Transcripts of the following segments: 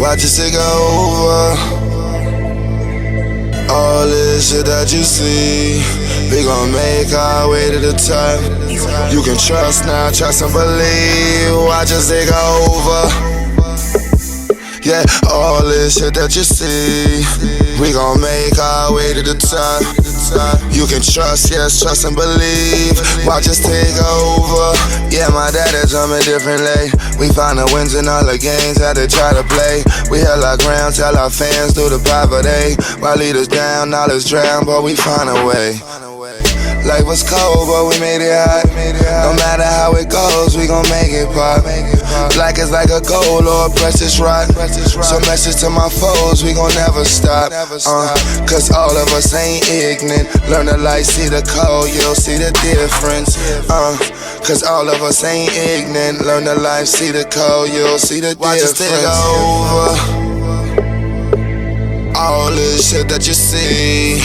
Watch it take over. All this shit that you see, we gon' make our way to the top. You can trust now, trust and believe. Watch us take over. Yeah, all this shit that you see, we gon' make our way to the top. You can trust, yes, trust and believe. Watch us take over. Yeah, my dad is jumping differently. We find the wins in all the games that they try to play. We held our ground, tell our fans through the poverty. While leaders down, knowledge drown, but we find a way. Life was cold, but we made it hot. No matter how it goes, we gon' make it pop. Black is like a gold or a precious rock. So message to my foes, we gon' never stop. Cause all of us ain't ignorant. Learn the light, see the code, you'll see the difference. Cause all of us ain't ignorant. Learn the life, see the code, you'll see the difference. Watch us take over. All this shit that you see,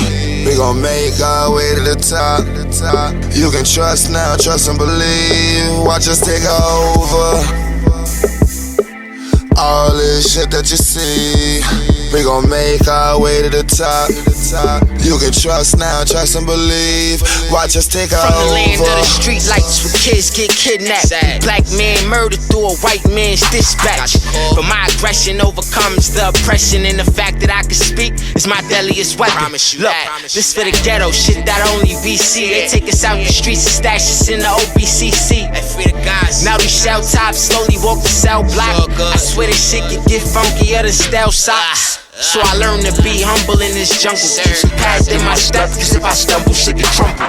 we gon' make our way to the top. You can trust now, trust and believe. Watch us take over. All this shit that you see, we gon' make our way to the top. You can trust now, trust and believe. Watch us take over. From the land of the street lights where kids get kidnapped. Black man murdered through a white man's dispatch. But my aggression overcomes the oppression, and the fact that I can speak is my deadliest weapon. Look, this for the ghetto, shit that only BC. They take us out the streets and stash us in the OBCC. Now these shell tops slowly walk the cell block. I swear this shit can get funkier than stale socks. So I learned to be humble in this jungle. Keep some pads in my step, cause if I stumble, shit can crumble.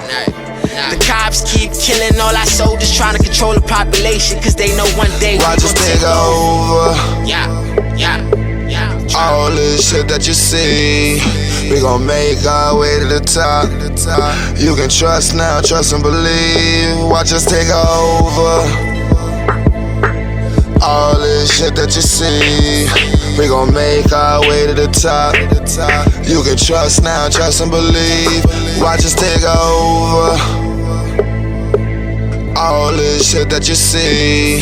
The cops keep killing all our soldiers, trying to control the population, cause they know one day watch us take over. All this shit that you see, we gon' make our way to the top. You can trust now, trust and believe. Watch us take over. All this shit that you see, we gon' make our way to the top. You can trust now, trust and believe. Watch us take over. All this shit that you see,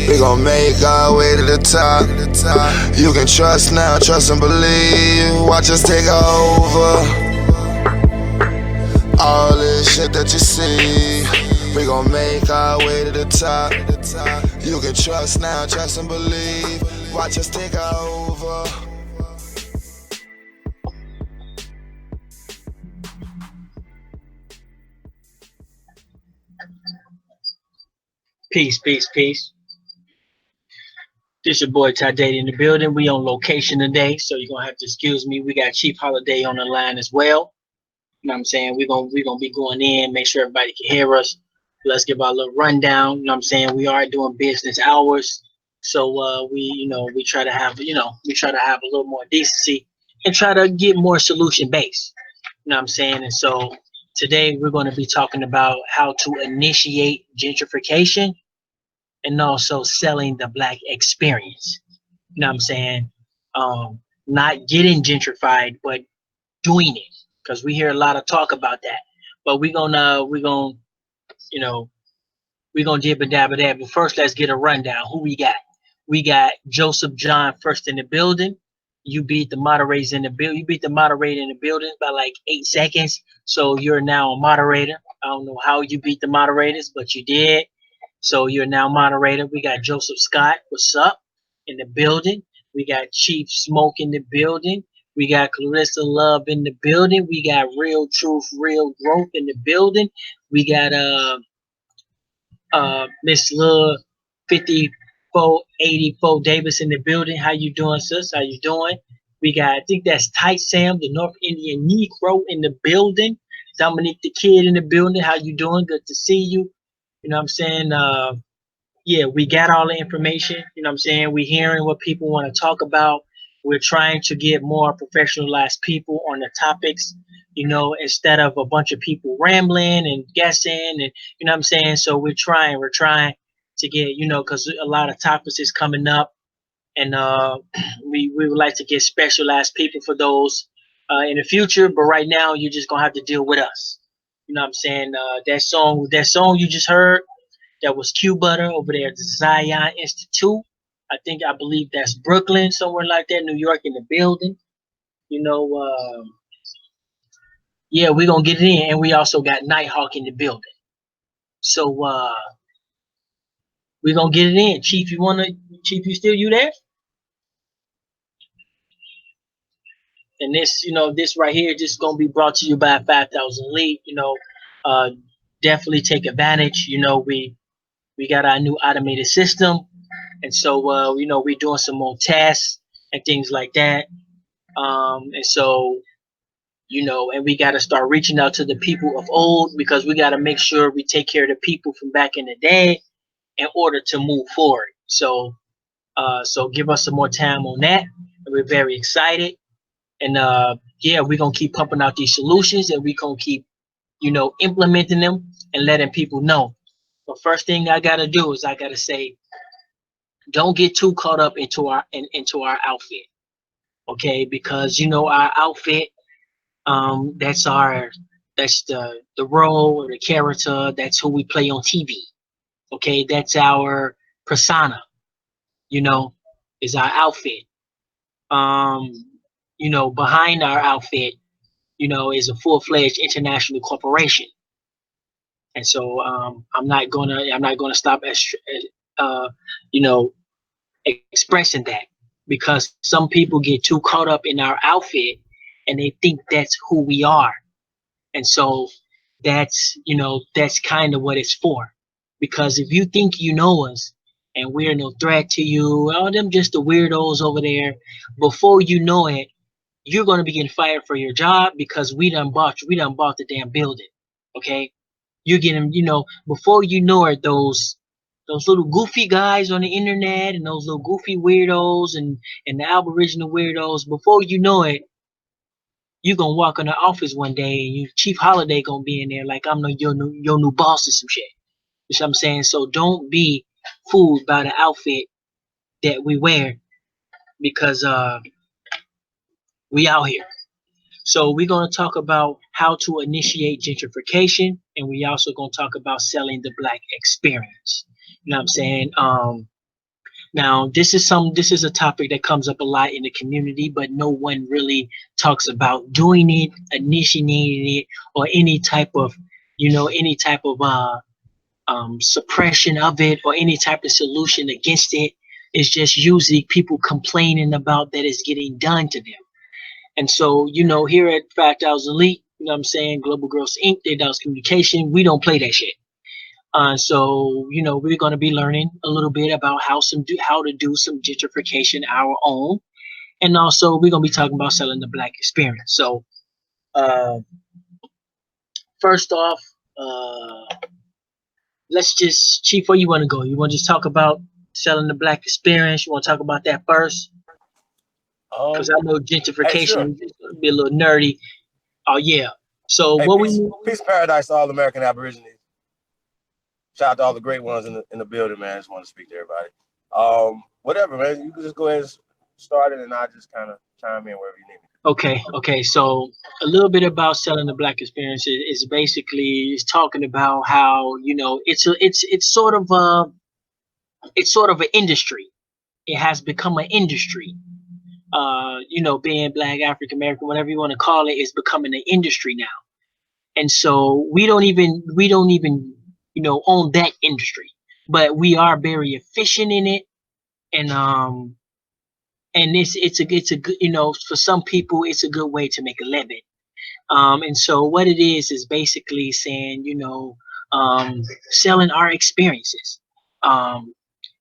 we gon' make our way to the top. You can trust now, trust and believe. Watch us take over. All this shit that you see, we gon' make our way to the top. You can trust now, trust and believe. Watch us take over. Peace. This your boy Initate in the building. We on location today, so you're gonna have to excuse me. We got Chief Holiday on the line as well. You know what I'm saying? We're gonna be going in, make sure everybody can hear us. Let's give our little rundown. You know what I'm saying? We are doing business hours, so we try to have a little more decency and try to get more solution based. You know what I'm saying? And so today we're going to be talking about how to initiate gentrification and also selling the Black experience. You know what I'm saying? Not getting gentrified, but doing it, because we hear a lot of talk about that. But we're gonna dib and dab of that. But first, let's get a rundown. Who we got? We got Joseph John first in the building. You beat the moderators in the building. You beat the moderator in the building by like 8 seconds. So you're now a moderator. I don't know how you beat the moderators, but you did. So you're now moderator. We got Joseph Scott. What's up? In the building. We got Chief Smoke in the building. We got Clarissa Love in the building. We got Real Truth, Real Growth in the building. We got Miss Love 5484 Davis in the building. How you doing, sis? How you doing? We got, I think that's Tight Sam, the North Indian Negro in the building. Dominique the Kid in the building. How you doing? Good to see you. You know what I'm saying? Yeah, we got all the information. You know what I'm saying? We're hearing what people want to talk about. We're trying to get more professionalized people on the topics, instead of a bunch of people rambling and guessing, and you know what I'm saying? So we're trying to get, because a lot of topics is coming up, and we would like to get specialized people for those in the future. But right now, you're just gonna have to deal with us. You know what I'm saying? That song you just heard, that was Q Butter over there at the Zion Institute. I believe that's Brooklyn, somewhere like that. New York in the building. You know, yeah, we're gonna get it in, and we also got Nighthawk in the building. So we're gonna get it in. Chief, Chief, you there? And this, this right here, just gonna be brought to you by 5,000 Elite. Uh, definitely take advantage. We got our new automated system, and so we're doing some more tests and things like that. And so and we got to start reaching out to the people of old, because we got to make sure we take care of the people from back in the day in order to move forward. So give us some more time on that. We're very excited. And yeah, we're gonna keep pumping out these solutions, and we're gonna keep, implementing them and letting people know. But first thing I gotta do is I gotta say, don't get too caught up into our outfit, okay? Because our outfit, that's the role or the character. That's who we play on TV, okay? That's our persona, is our outfit. Behind our outfit, is a full-fledged international corporation. And so I'm not gonna stop uh, you know expressing that, because some people get too caught up in our outfit and they think that's who we are. And so that's kind of what it's for. Because if you think you know us and we're no threat to you, oh, them just the weirdos over there, before you know it, you're gonna be getting fired for your job, because we done bought the damn building. Okay? You're getting, before you know it, those little goofy guys on the internet, and those little goofy weirdos, and the aboriginal weirdos, before you know it, you're gonna walk in the office one day and Chief Holiday gonna be in there like I'm your new boss or some shit. You know what I'm saying? So don't be fooled by the outfit that we wear, because we out here. So we're going to talk about how to initiate gentrification, and we also going to talk about selling the Black experience. You know what I'm saying? Now this is a topic that comes up a lot in the community, but no one really talks about doing it, initiating it, or any type of suppression of it, or any type of solution against it. It's just usually people complaining about that it's getting done to them. And so, here at 5,000 Elite, you know what I'm saying, Global Girls Inc., they does communication, we don't play that shit. So, we're going to be learning a little bit about how to do some gentrification our own. And also, we're going to be talking about selling the Black experience. So, first off, Chief, where you want to go? You want to just talk about selling the Black experience? You want to talk about that first? Because I know gentrification is going to be a little nerdy. Oh, yeah. So peace paradise to all American Aborigines. Shout out to all the great ones in the building, man. I just want to speak to everybody. Whatever, man. You can just go ahead and start it, and I'll just kind of chime in wherever you need me. Okay. So a little bit about selling the Black experience is basically talking about how it's sort of an industry. It has become an industry. Being Black, African American, whatever you want to call it, is becoming an industry now. And so we don't even own that industry, but we are very efficient in it. And it's a good, for some people, it's a good way to make a living. And so what it is basically saying, selling our experiences.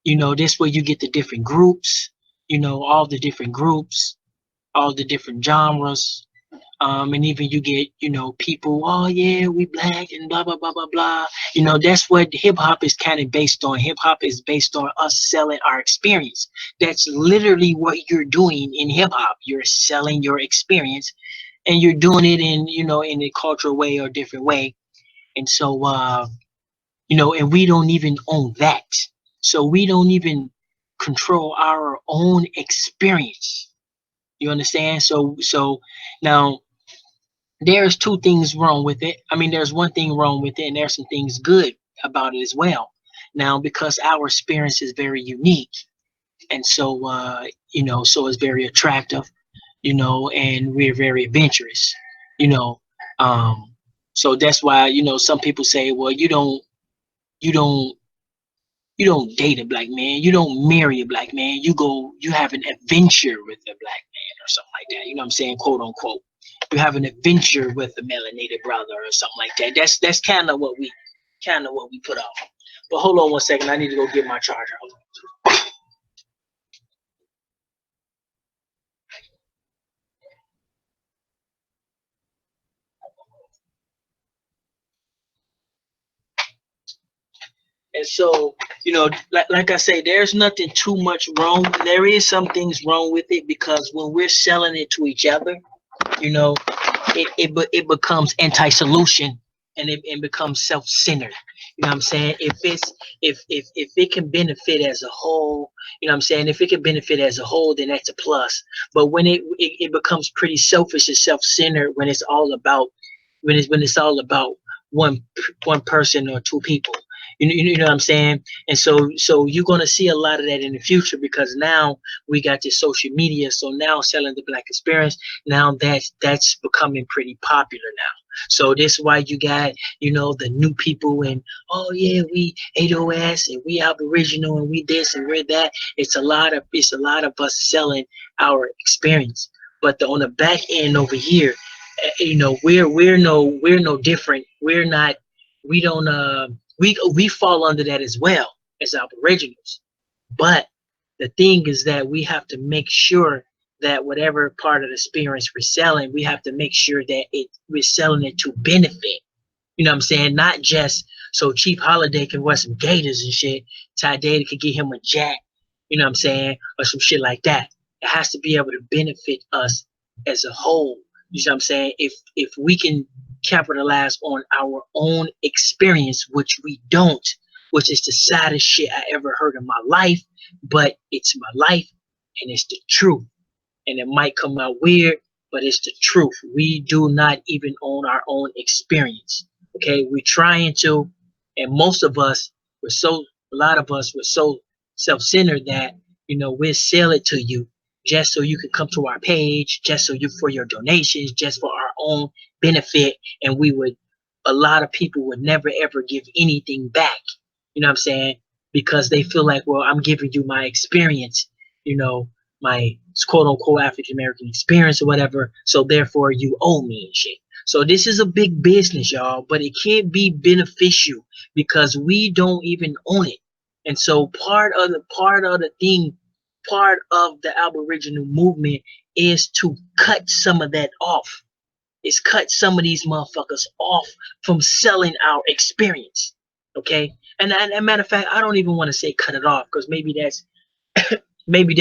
This way you get the different groups, all the different groups, all the different genres. And even you get, people, oh yeah, we Black and blah, blah, blah, blah, blah. That's what hip hop is kind of based on. Hip hop is based on us selling our experience. That's literally what you're doing in hip hop. You're selling your experience, and you're doing it in a cultural way or different way. And so, and we don't even own that. So we don't even control our own experience. You understand? So now there's two things wrong with it. I mean, there's one thing wrong with it, and there's some things good about it as well. Now, because our experience is very unique, And so so it's very attractive, and we're very adventurous, you know. Um, so that's why some people say, well, you don't you don't date a black man, you don't marry a black man, you have an adventure with a black man or something like that. You know what I'm saying, quote unquote. You have an adventure with a melanated brother or something like that. That's kind of what we put off. But hold on one second, I need to go get my charger. Hold on. And so, like I say, there's nothing too much wrong. There is some things wrong with it because when we're selling it to each other, you know, it becomes anti-solution, and it becomes self-centered. You know what I'm saying? If it can benefit as a whole, you know what I'm saying? If it can benefit as a whole, then that's a plus. But when it becomes pretty selfish and self-centered when it's all about one one person or two people. You know what I'm saying? And so you're gonna see a lot of that in the future because now we got this social media. So now selling the black experience, now that's becoming pretty popular now. So this is why you got the new people and oh yeah, we AOS and we Aboriginal and we this and we're that. It's a lot of us selling our experience. But on the back end over here, we're no different. We don't we fall under that as well as Aboriginals. But the thing is that we have to make sure that whatever part of the experience we're selling, we have to make sure that we're selling it to benefit. You know what I'm saying? Not just so Chief Holiday can wear some gators and shit. Ty Data could get him a jack, you know what I'm saying? Or some shit like that. It has to be able to benefit us as a whole. You know what I'm saying? If we can capitalize on our own experience, which we don't, which is the saddest shit I ever heard in my life, but it's my life and it's the truth. And it might come out weird, but it's the truth. We do not even own our own experience. Okay, we're trying to, and a lot of us were so self-centered that we'll sell it to you just so you can come to our page, just so you for your donations, just for our own benefit, and a lot of people would never ever give anything back. You know what I'm saying? Because they feel like, well, I'm giving you my experience, my quote unquote African American experience or whatever, so therefore you owe me and shit. So this is a big business, y'all, but it can't be beneficial because we don't even own it. And so part of the Aboriginal movement is to cut some of that off. Is cut some of these motherfuckers off from selling our experience. Okay? And a matter of fact, I don't even want to say cut it off because maybe that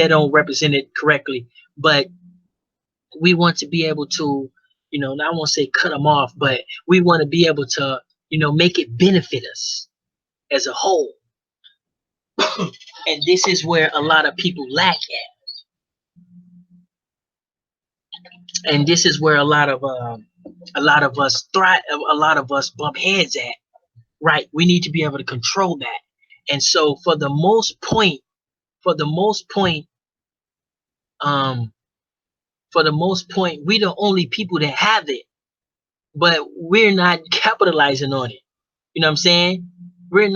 don't represent it correctly. But we want to be able to, I won't say cut them off, but we want to be able to, make it benefit us as a whole. And this is where a lot of people lack at. And this is where a lot of us thrive, a lot of us bump heads at. Right? We need to be able to control that. And so for the most point, we the only people that have it, but we're not capitalizing on it. You know what I'm saying? We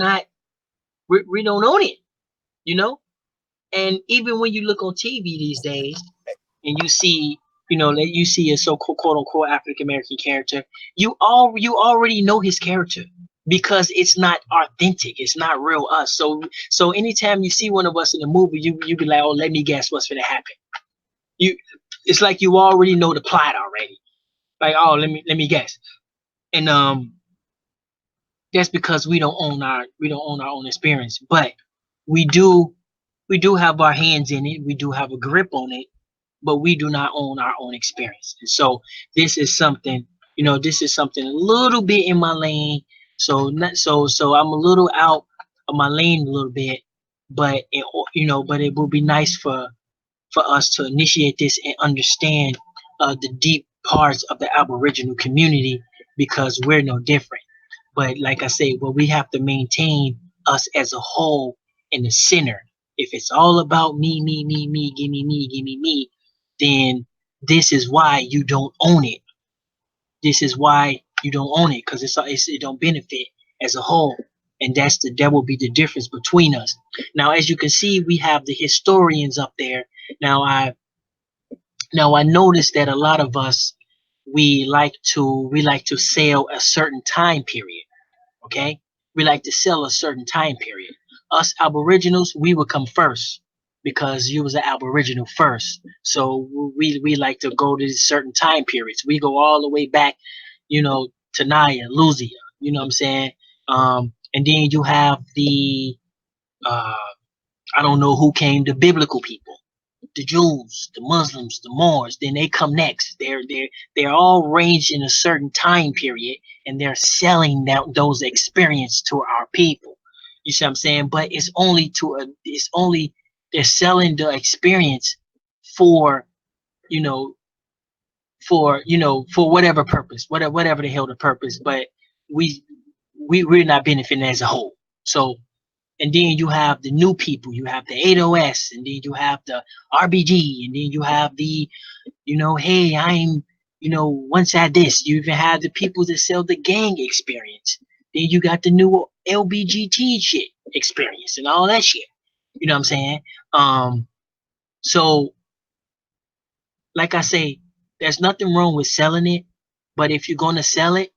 don't own it, And even when you look on TV these days and you see, you see a so-called quote unquote African American character, you already know his character because it's not authentic. It's not real us. So anytime you see one of us in a movie, you be like, oh, let me guess what's gonna happen. It's like you already know the plot already. Like, oh, let me guess. And that's because we don't own our own experience. But we do have our hands in it. We do have a grip on it, but we do not own our own experience. And so this is something, a little bit in my lane. So I'm a little out of my lane a little bit, but it will be nice for us to initiate this and understand the deep parts of the Aboriginal community because we're no different. But like I say, well, we have to maintain us as a whole in the center. If it's all about me, give me, me, then this is why you don't own it. This is why you don't own it, because it don't benefit as a whole. And that will be the difference between us. Now, as you can see, we have the historians up there. Now I noticed that a lot of us, we like to sell a certain time period. Okay, we like to sell a certain time period. Us aboriginals, we would come first because you was an aboriginal first. So we like to go to certain time periods. We go all the way back, to Naya, Luzia. You know what I'm saying? And then you have the uh, I don't know who came, the biblical people, the Jews, the Muslims, the Moors. Then they come next. They're all ranged in a certain time period, and they're selling those experience to our people. You see what I'm saying? But it's only they're selling the experience for you know for whatever purpose, whatever the hell the purpose. But we we're not benefiting as a whole. So, and then you have the new people, you have the 8OS, and then you have the RBG, and then you have the, hey, I'm, once at this. You even have the people that sell the gang experience. Then you got the new LBGT shit experience and all that shit. You know what I'm saying? So, like I say, there's nothing wrong with selling it, but if you're gonna sell it,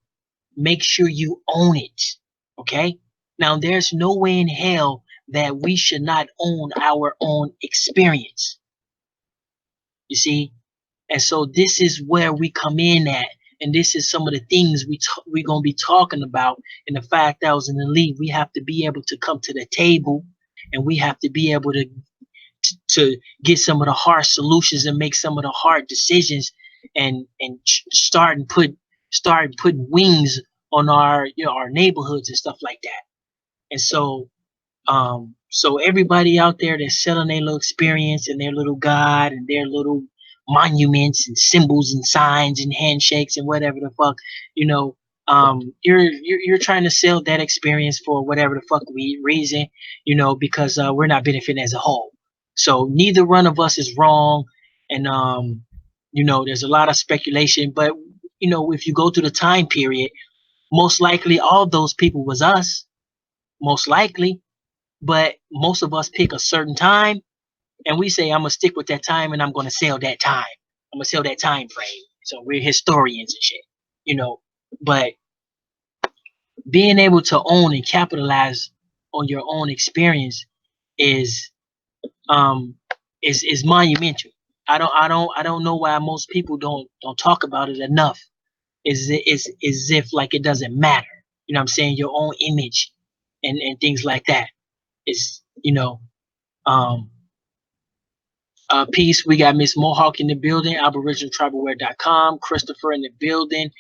make sure you own it. Okay? Now, there's no way in hell that we should not own our own experience. You see? And so this is where we come in at. And this is some of the things we're going to be talking about in the 5,000 Elite. We have to be able to come to the table, and we have to be able to get some of the hard solutions and make some of the hard decisions, and start putting wings on our neighborhoods and stuff like that. And so everybody out there that's selling their little experience and their little God and their little monuments and symbols and signs and handshakes and whatever the fuck, you're trying to sell that experience for whatever the fuck reason, because we're not benefiting as a whole. So neither one of us is wrong, and there's a lot of speculation, but if you go to the time period, most likely all those people was us, most likely. But most of us pick a certain time, and we say, I'm gonna stick with that time, and I'm gonna sell that time. I'm gonna sell that time frame. So we're historians and shit. But being able to own and capitalize on your own experience is is monumental. I don't know why most people don't talk about it enough. Is if like it doesn't matter. You know what I'm saying? Your own image and things like that is, um peace. We got Miss Mohawk in the building, aboriginaltribalwear.com, Christopher in the building,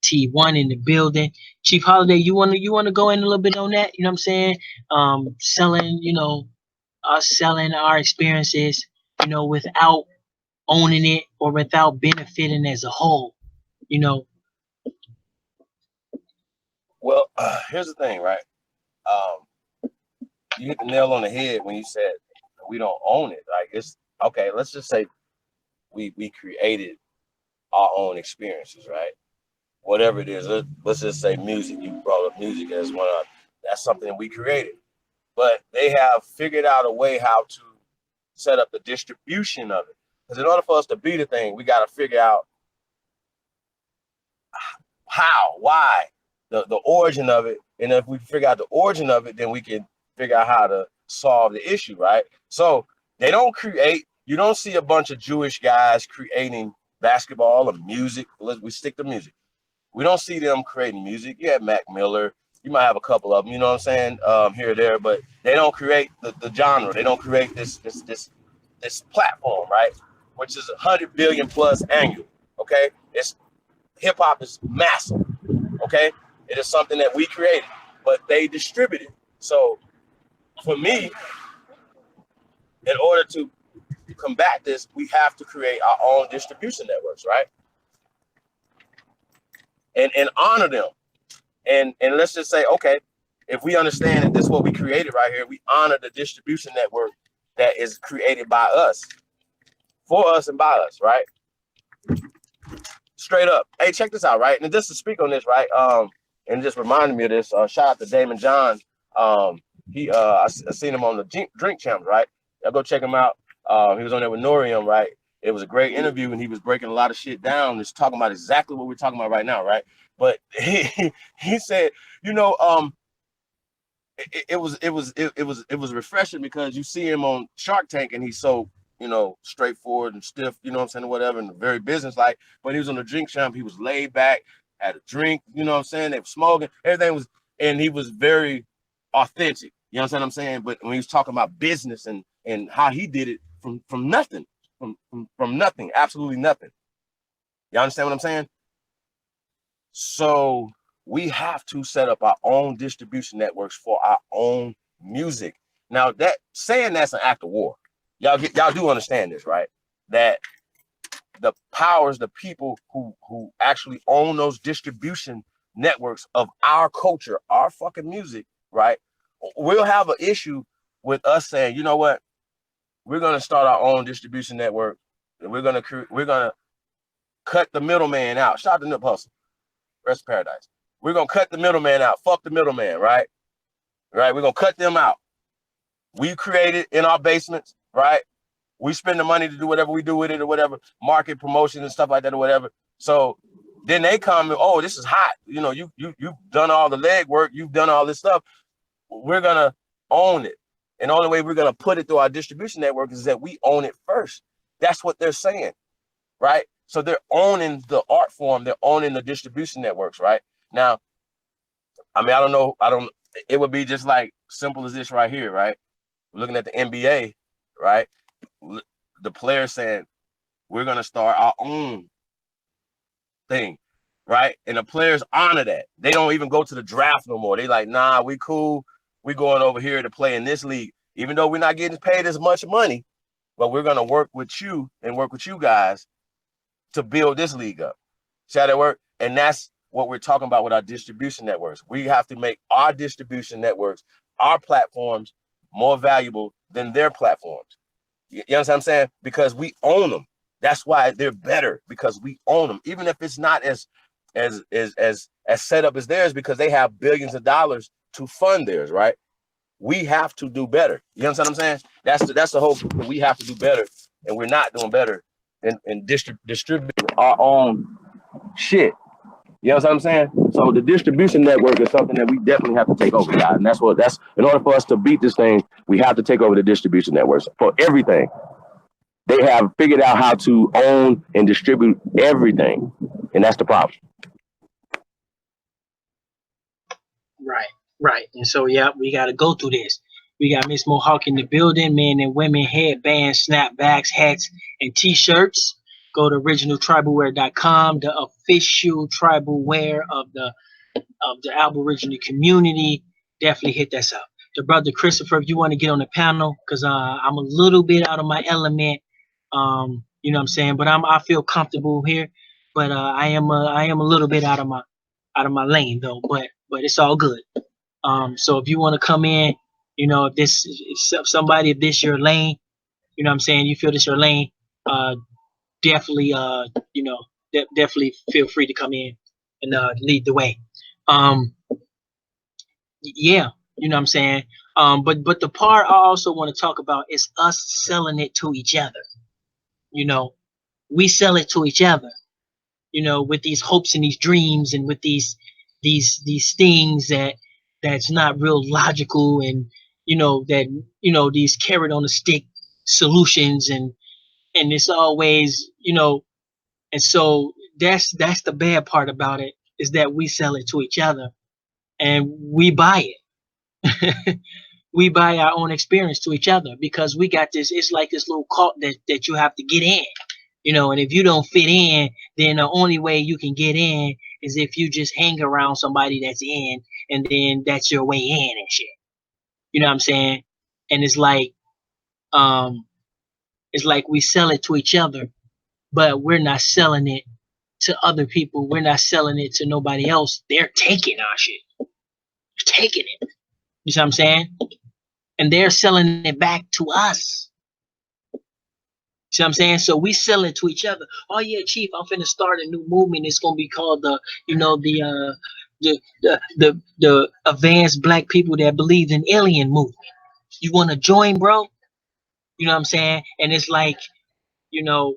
T1 in the building. Chief Holiday, you wanna go in a little bit on that? You know what I'm saying? Selling, us selling our experiences, without owning it or without benefiting as a whole, Well, here's the thing, right? You hit the nail on the head when you said we don't own it. Like, it's okay. Let's just say we created our own experiences, right? Whatever it is, let's just say music. You brought up music as one of that's something we created, but they have figured out a way how to set up the distribution of it. Because in order for us to be the thing, we got to figure out how, why, the origin of it. And if we figure out the origin of it, then we can figure out how to solve the issue, right? So they don't create, you don't see a bunch of Jewish guys creating basketball or music. We stick to music. We don't see them creating music. You have Mac Miller. You might have a couple of them, you know what I'm saying, here or there, but they don't create the genre. They don't create this platform, right? Which is 100 billion plus annual, okay? It's hip hop is massive, okay? It is something that we created, but they distribute it. So for me, in order to combat this, we have to create our own distribution networks, right? And honor them. And let's just say, okay, if we understand that this is what we created right here, we honor the distribution network that is created by us, for us and by us, right? Straight up. Hey, check this out, right? And just to speak on this, right? And just reminded me of this. Shout out to Damon John. I seen him on the Drink Champs, right? Y'all go check him out. He was on there with Norium, right? It was a great interview, and he was breaking a lot of shit down. Just talking about exactly what we're talking about right now, right? But he said, you know, it was refreshing because you see him on Shark Tank, and he's so, you know, straightforward and stiff, you know what I'm saying, or whatever, and very business-like. But he was on the Drink Champ, he was laid back, had a drink, you know what I'm saying, they were smoking, everything was, and he was very authentic, you know what I'm saying? But when he was talking about business and how he did it from nothing, from nothing, absolutely nothing. You understand what I'm saying? So we have to set up our own distribution networks for our own music. Now, that saying that's an act of war. Y'all do understand this, right? That the powers, the people who actually own those distribution networks of our culture, our fucking music, right? We'll have an issue with us saying, you know what? We're gonna start our own distribution network, and we're gonna cut the middleman out. Shout out to Nip Hustle, rest of paradise. We're gonna cut the middleman out. Fuck the middleman, right? Right? We're gonna cut them out. We create it in our basements, right? We spend the money to do whatever we do with it or whatever, market promotion and stuff like that or whatever. So then they come and, oh, this is hot. You know, you've done all the legwork, you've done all this stuff. We're gonna own it. And the only way we're gonna put it through our distribution network is that we own it first. That's what they're saying, right? So they're owning the art form, they're owning the distribution networks, right? Now, I mean, it would be just like simple as this right here, right? We're looking at the NBA, right? The players saying, we're going to start our own thing, right? And the players honor that. They don't even go to the draft no more. They like, nah, we cool. We going over here to play in this league. Even though we're not getting paid as much money, but we're going to work with you and work with you guys to build this league up. See how that work? And that's what we're talking about with our distribution networks. We have to make our distribution networks, our platforms, more valuable than their platforms. You know what I'm saying? Because we own them. That's why they're better, because we own them. Even if it's not as set up as theirs, because they have billions of dollars to fund theirs, right? We have to do better. You know what I'm saying? That's the whole. We have to do better, and we're not doing better and distribute our own shit. You know what I'm saying? So the distribution network is something that we definitely have to take over, guys. And that's in order for us to beat this thing, we have to take over the distribution networks for everything. They have figured out how to own and distribute everything. And that's the problem. Right. And so, yeah, we got to go through this. We got Miss Mohawk in the building, men and women, headbands, snapbacks, hats, and T-shirts. Go to originaltribalwear.com, the official tribal wear of the Aboriginal community. Definitely hit that up. The brother Christopher, if you want to get on the panel, because I'm a little bit out of my element, you know what I'm saying. But I feel comfortable here. But I am a little bit out of my lane though. But it's all good. So if you want to come in, you know, if this your lane, you know what I'm saying, you feel this your lane, definitely definitely feel free to come in and lead the way. Yeah, you know what I'm saying. But the part I also want to talk about is us selling it to each other. You know, we sell it to each other, you know, with these hopes and these dreams and with these things that's not real logical, and these carrot on a stick solutions, and it's always, and so that's the bad part about it, is that we sell it to each other and we buy it. We buy our own experience to each other, because we got this, it's like this little cult that you have to get in, and if you don't fit in, then the only way you can get in is if you just hang around somebody that's in, and then that's your way in and shit. You know what I'm saying? And it's like we sell it to each other, but we're not selling it to other people. We're not selling it to nobody else. They're taking our shit. They're taking it. You see what I'm saying? and they're selling it back to us. See what I'm saying? So we sell it to each other. Oh yeah, Chief, I'm finna start a new movement. It's gonna be called the advanced black people that believe in alien movement. You wanna join, bro? You know what I'm saying? And it's like, you know,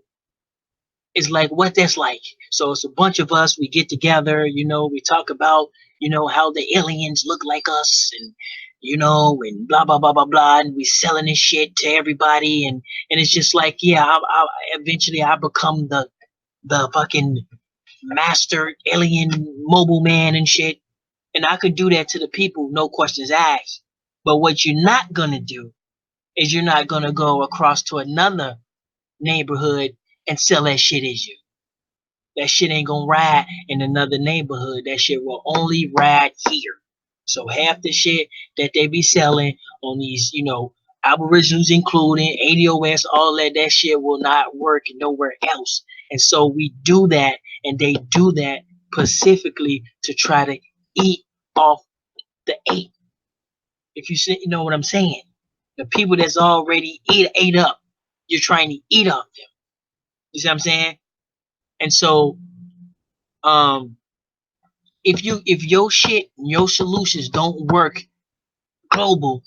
it's like what that's like. So it's a bunch of us. We get together. We talk about how the aliens look like us, and and blah blah blah blah blah. And we selling this shit to everybody, and it's just like, yeah, eventually I become the fucking master alien mobile man and shit, and I could do that to the people, no questions asked. But what you're not gonna do is you're not gonna go across to another neighborhood and sell that shit as you. That shit ain't gonna ride in another neighborhood. That shit will only ride here. So half the shit that they be selling on these, Aboriginals including ADOS, all that shit will not work nowhere else. And so we do that, and they do that specifically to try to eat off the eight. If you know what I'm saying, the people that's already ate up, you're trying to eat off them. You see what I'm saying? And so, if your shit, your solutions don't work global,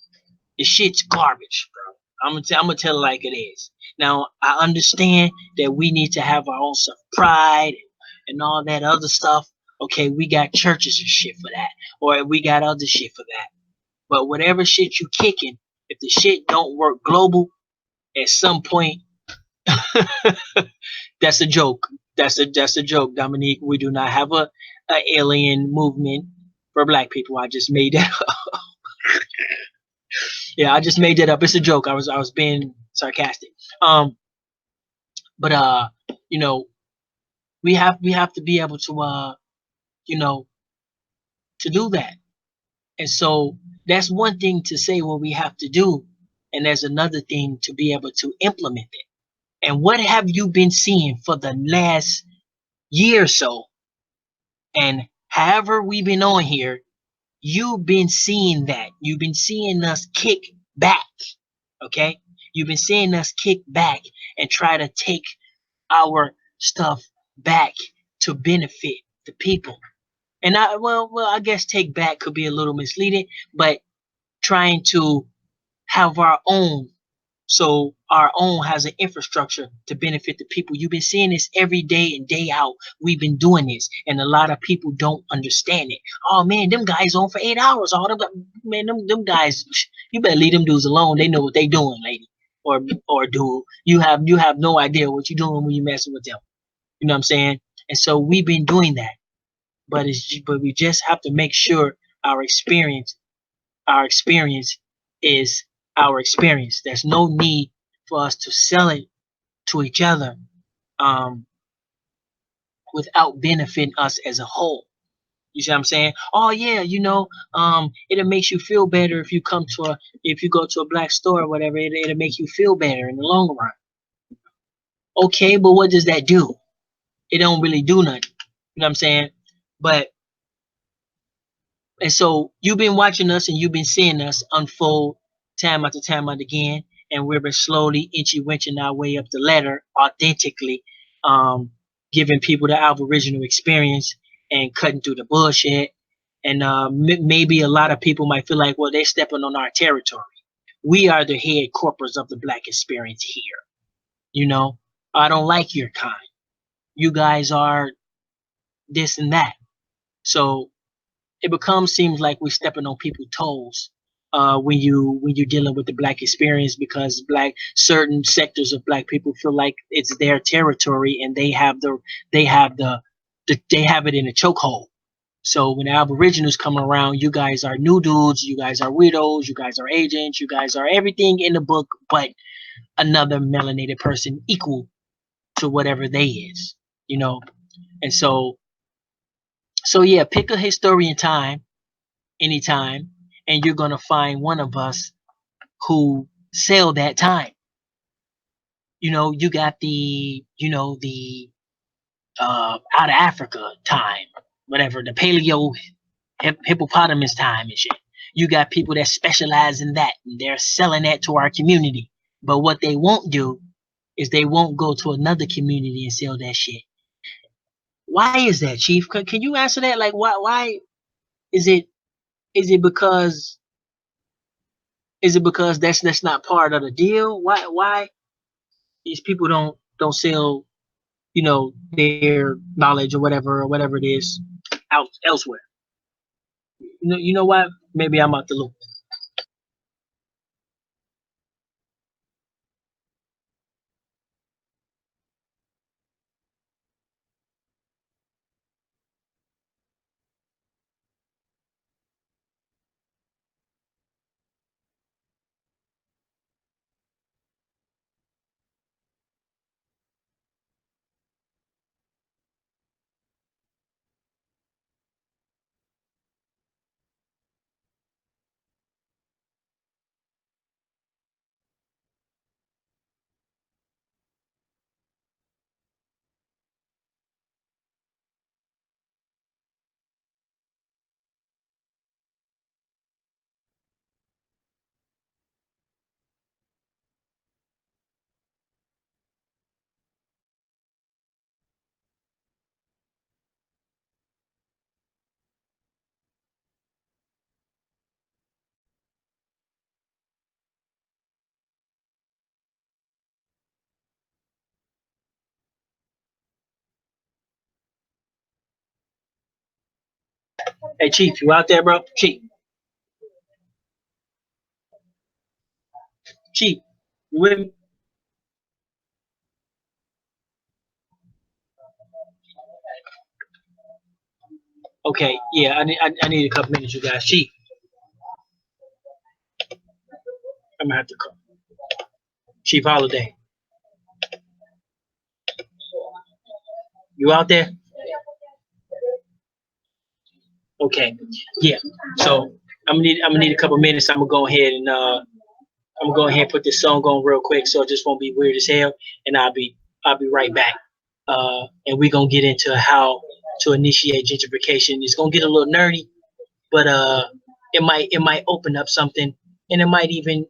the shit's garbage, bro. I'm gonna tell it like it is. Now I understand that we need to have our own self pride and all that other stuff. Okay, we got churches and shit for that, or we got other shit for that. But whatever shit you kicking, if the shit don't work global, at some point, that's a joke. That's a joke, Dominique. We do not have a alien movement for black people. I just made that up. Yeah, I just made that up. It's a joke. I was being sarcastic. But you know, we have to be able to you know, to do that. And so that's one thing to say what we have to do, and there's another thing to be able to implement it. And what have you been seeing for the last year or so? And however we've been on here, you've been seeing that. You've been seeing us kick back. Okay? You've been seeing us kick back and try to take our stuff back to benefit the people. And I guess take back could be a little misleading, but trying to have our own, so our own has an infrastructure to benefit the people. You've been seeing this every day and day out. We've been doing this, and a lot of people don't understand it. Oh man, them guys on for 8 hours. Oh, man, them guys, you better leave them dudes alone. They know what they doing, lady, or dude. You have no idea what you're doing when you messing with them. You know what I'm saying? And so we've been doing that, but we just have to make sure our experience is our experience. There's no need for us to sell it to each other um, without benefiting us as a whole. You see what I'm saying? Oh yeah, it'll make you feel better if you go to a black store or whatever. It'll make you feel better in the long run. Okay, but what does that do? It don't really do nothing. You know what I'm saying? But And so you've been watching us and you've been seeing us unfold time after time after again, and we've been slowly inchy winching our way up the ladder authentically, um, giving people the Aboriginal experience and cutting through the bullshit. And maybe a lot of people might feel like, well, they're stepping on our territory. We are the head corporals of the black experience here. You know, I don't like your kind. You guys are this and that. So seems like we're stepping on people's toes when you're dealing with the black experience, because certain sectors of black people feel like it's their territory and they have it in a chokehold. So when the Aboriginals come around, you guys are new dudes, you guys are widows, you guys are agents, you guys are everything in the book but another melanated person equal to whatever they is, you know. And so yeah, pick a historian time anytime, and you're gonna find one of us who sell that time. You got the out of Africa time, whatever, the paleo hippopotamus time and shit. You got people that specialize in that. And they're selling that to our community. But what they won't do is they won't go to another community and sell that shit. Why is that, Chief? Can you answer that? Like, why is it? Is it because? Is it because that's not part of the deal? Why these people don't sell, their knowledge or whatever it is out elsewhere? You know what? Maybe I'm out the loop. Hey, Chief, you out there, bro? Chief, you with me? Okay, yeah, I need a couple minutes, you guys. Chief, I'm gonna have to call. Chief Holiday, you out there? Okay, yeah. So I'm gonna need a couple minutes. I'm gonna go ahead and put this song on real quick, so it just won't be weird as hell, and I'll be right back. And we're gonna get into how to initiate gentrification. It's gonna get a little nerdy, but it might open up something, and it might even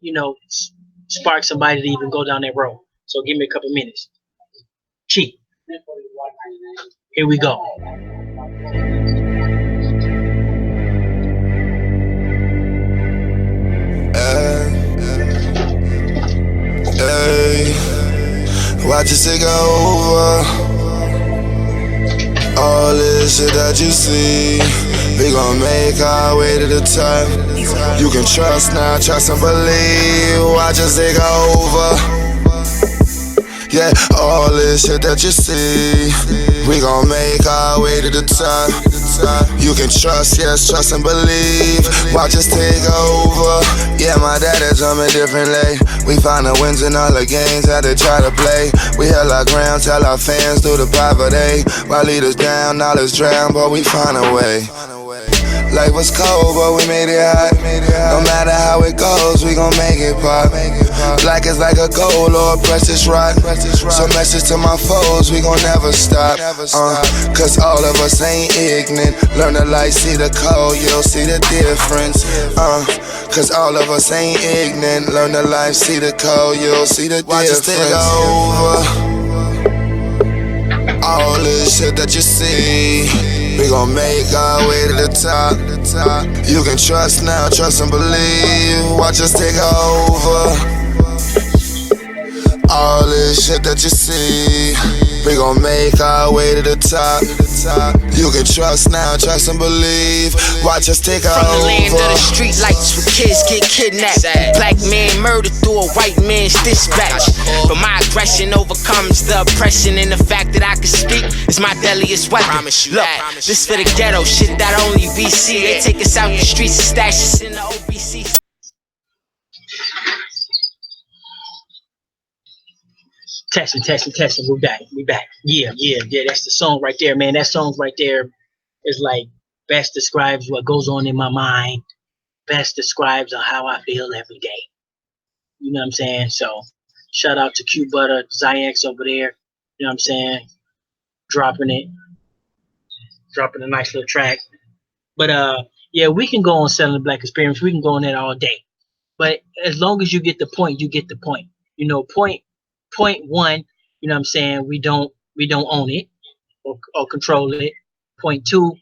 spark somebody to even go down that road. So give me a couple minutes. Chief, here we go. Hey, watch it take over. All this shit that you see, we gon' make our way to the top. You can trust now, trust and believe. Watch us take over. Yeah, all this shit that you see, we gon' make our way to the top. You can trust, yes, trust and believe. Watch us take over. Yeah, my dad is on a different lane. We find the wins in all the games that they try to play. We held our ground, tell our fans through the poverty. While leaders down, knowledge drown, but we find a way. Life was cold, but we made it hot. No matter how it goes, we gon' make it pop. Black is like a gold or a precious rock. So message to my foes, we gon' never stop. Cause all of us ain't ignorant. Learn the light, see the code, you'll see the difference. Cause all of us ain't ignorant. Learn the life, see the code, you'll see the difference. Watch us take over. All this shit that you see, we gon' make our way to the top. You can trust now, trust and believe. Watch us take over. All this shit that you see, we gon' make our way to the top. You can trust now, trust and believe. Watch us take over. From the land of the street lights where kids get kidnapped, black man murdered through a white man's dispatch. But my aggression overcomes the oppression, and the fact that I can speak is my deadliest weapon. Look, this for the ghetto, shit that only we see. They take us out the streets and stash us in the OBC. Testing. We back. Yeah. That's the song right there, man. That song right there is like best describes what goes on in my mind. Best describes on how I feel every day. You know what I'm saying? So shout out to Q Butter, Zyx over there. You know what I'm saying? Dropping a nice little track. But Yeah, we can go on selling the black experience. We can go on that all day. But as long as you get the point, you get the point. Point one, what I'm saying, we don't own it or control it. Point two,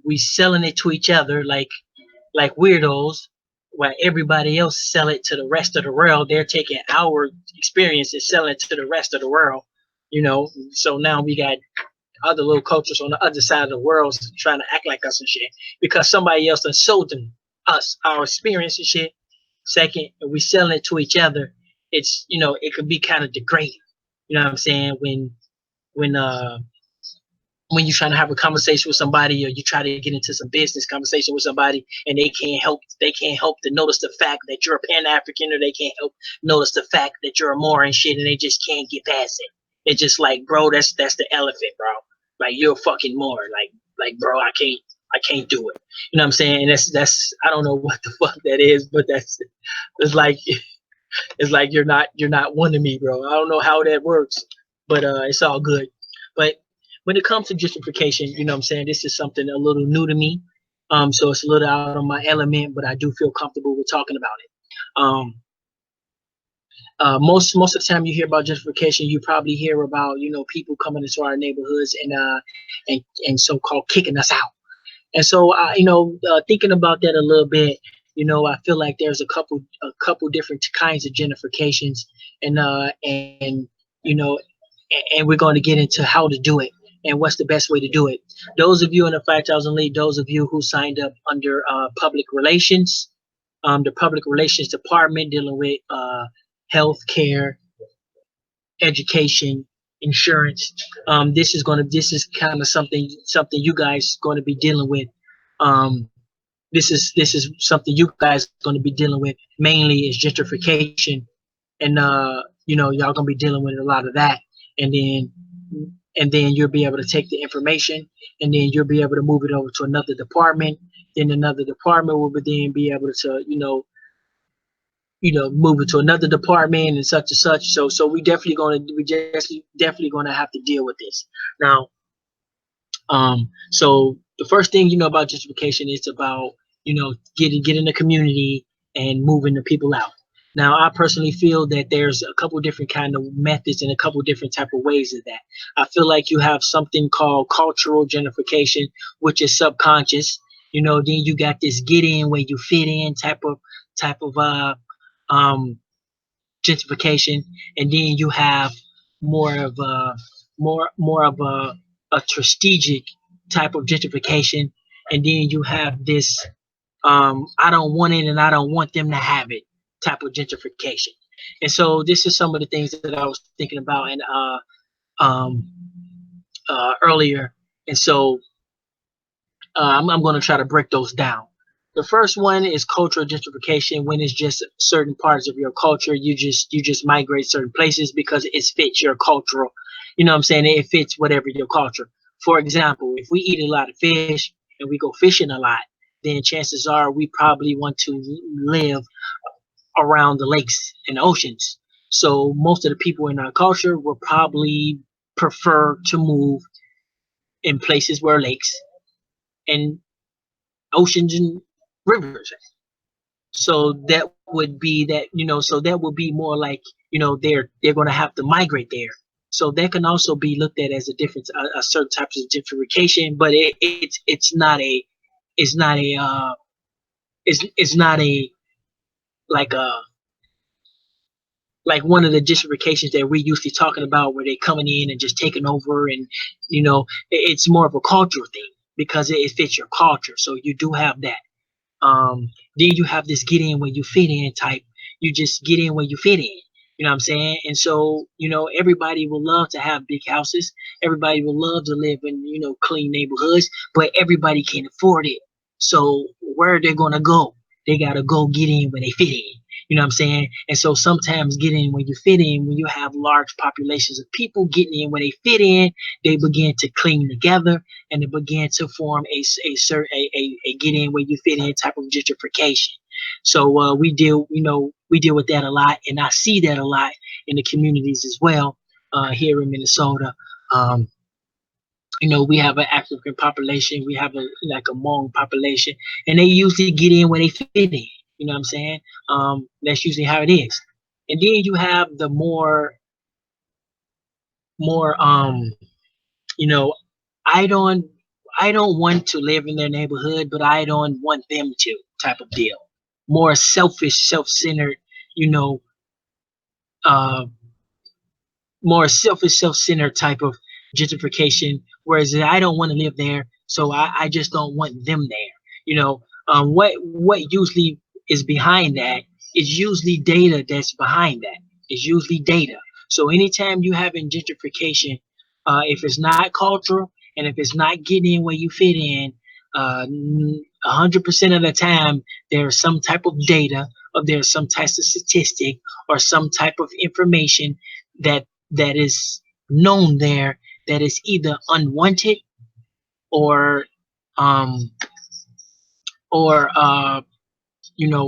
we selling it to each other like weirdos, while everybody else sell it to the rest of the world. They're taking our experience and selling it to the rest of the world. So now we got other little cultures on the other side of the world trying to act like us and shit because somebody else done sold them us our experience and shit. Second, if we selling it to each other, it's it could be kind of degrading. You know what I'm saying? When uh when you're trying to have a conversation with somebody or you try to get into some business conversation with somebody and they can't help to notice the fact that you're a Pan-African, or they can't help notice the fact that you're a Moor and shit, and they just can't get past it. It's just like, bro, that's the elephant, bro. Like, you're a fucking Moor. Like bro, I can't do it. You know what I'm saying? And that's I don't know what the fuck that is, but it's like it's like you're not one of me, bro. I don't know how that works, but it's all good. But when it comes to gentrification, what I'm saying, this is something a little new to me. So it's a little out of my element, but I do feel comfortable with talking about it. Um, most of the time you hear about gentrification, you probably hear about people coming into our neighborhoods and so-called kicking us out. And so thinking about that a little bit, I feel like there's a couple different kinds of gentrifications, and you know, and we're going to get into how to do it and what's the best way to do it. Those of you in the 5,000 league, those of you who signed up under public relations, the public relations department dealing with health care, education, insurance. This is kind of something you guys going to be dealing with. This is something you guys going to be dealing with mainly is gentrification, and y'all gonna be dealing with a lot of that, and then you'll be able to take the information, and then you'll be able to move it over to another department. Then another department will then be able to move it to another department and such and such. So we definitely gonna have to deal with this now. So the first thing about gentrification is about getting the community and moving the people out. Now, I personally feel that there's a couple different kind of methods and a couple different type of ways of that. I feel like you have something called cultural gentrification, which is subconscious. Then you got this get in where you fit in type of um, gentrification, and then you have more of a more of a strategic type of gentrification, and then you have this I don't want it and I don't want them to have it type of gentrification. And so this is some of the things that I was thinking about and um, earlier. And so I'm going to try to break those down. The first one is cultural gentrification, when it's just certain parts of your culture. You just migrate certain places because it fits your cultural. You know what I'm saying? It fits whatever your culture. For example, if we eat a lot of fish and we go fishing a lot, then chances are we probably want to live around the lakes and oceans. So most of the people in our culture will probably prefer to move in places where lakes and oceans and rivers. So that would be that, so that would be more like, they're going to have to migrate there. So that can also be looked at as a certain types of gentrification, but it's not a it's not a like a like one of the gentrifications that we usually talking about, where they coming in and just taking over, and it's more of a cultural thing because it fits your culture. So you do have that. Then you have this get in where you fit in type. You just get in where you fit in. You know what I'm saying? And so, everybody will love to have big houses. Everybody will love to live in, clean neighborhoods, but everybody can't afford it. So where are they going to go? They got to go get in where they fit in. You know what I'm saying? And so sometimes get in where you fit in, when you have large populations of people getting in where they fit in, they begin to cling together, and they begin to form a get in where you fit in type of gentrification. So we deal with that a lot, and I see that a lot in the communities as well here in Minnesota. Um, We have an African population, we have a like a Hmong population, and they usually get in where they fit in. You know what I'm saying? That's usually how it is. And then you have the more you know, I don't I don't want to live in their neighborhood, but I don't want them to type of deal. More selfish, self-centered, you know, uh, more selfish, self-centered type of gentrification. Whereas I don't want to live there, so I just don't want them there. What usually is behind that is usually data that's behind that. It's usually data. So anytime you have in gentrification, if it's not cultural and if it's not getting in where you fit in, 100% of the time there's some type of data or there's some type of statistic or some type of information that that is known there that is either unwanted or um or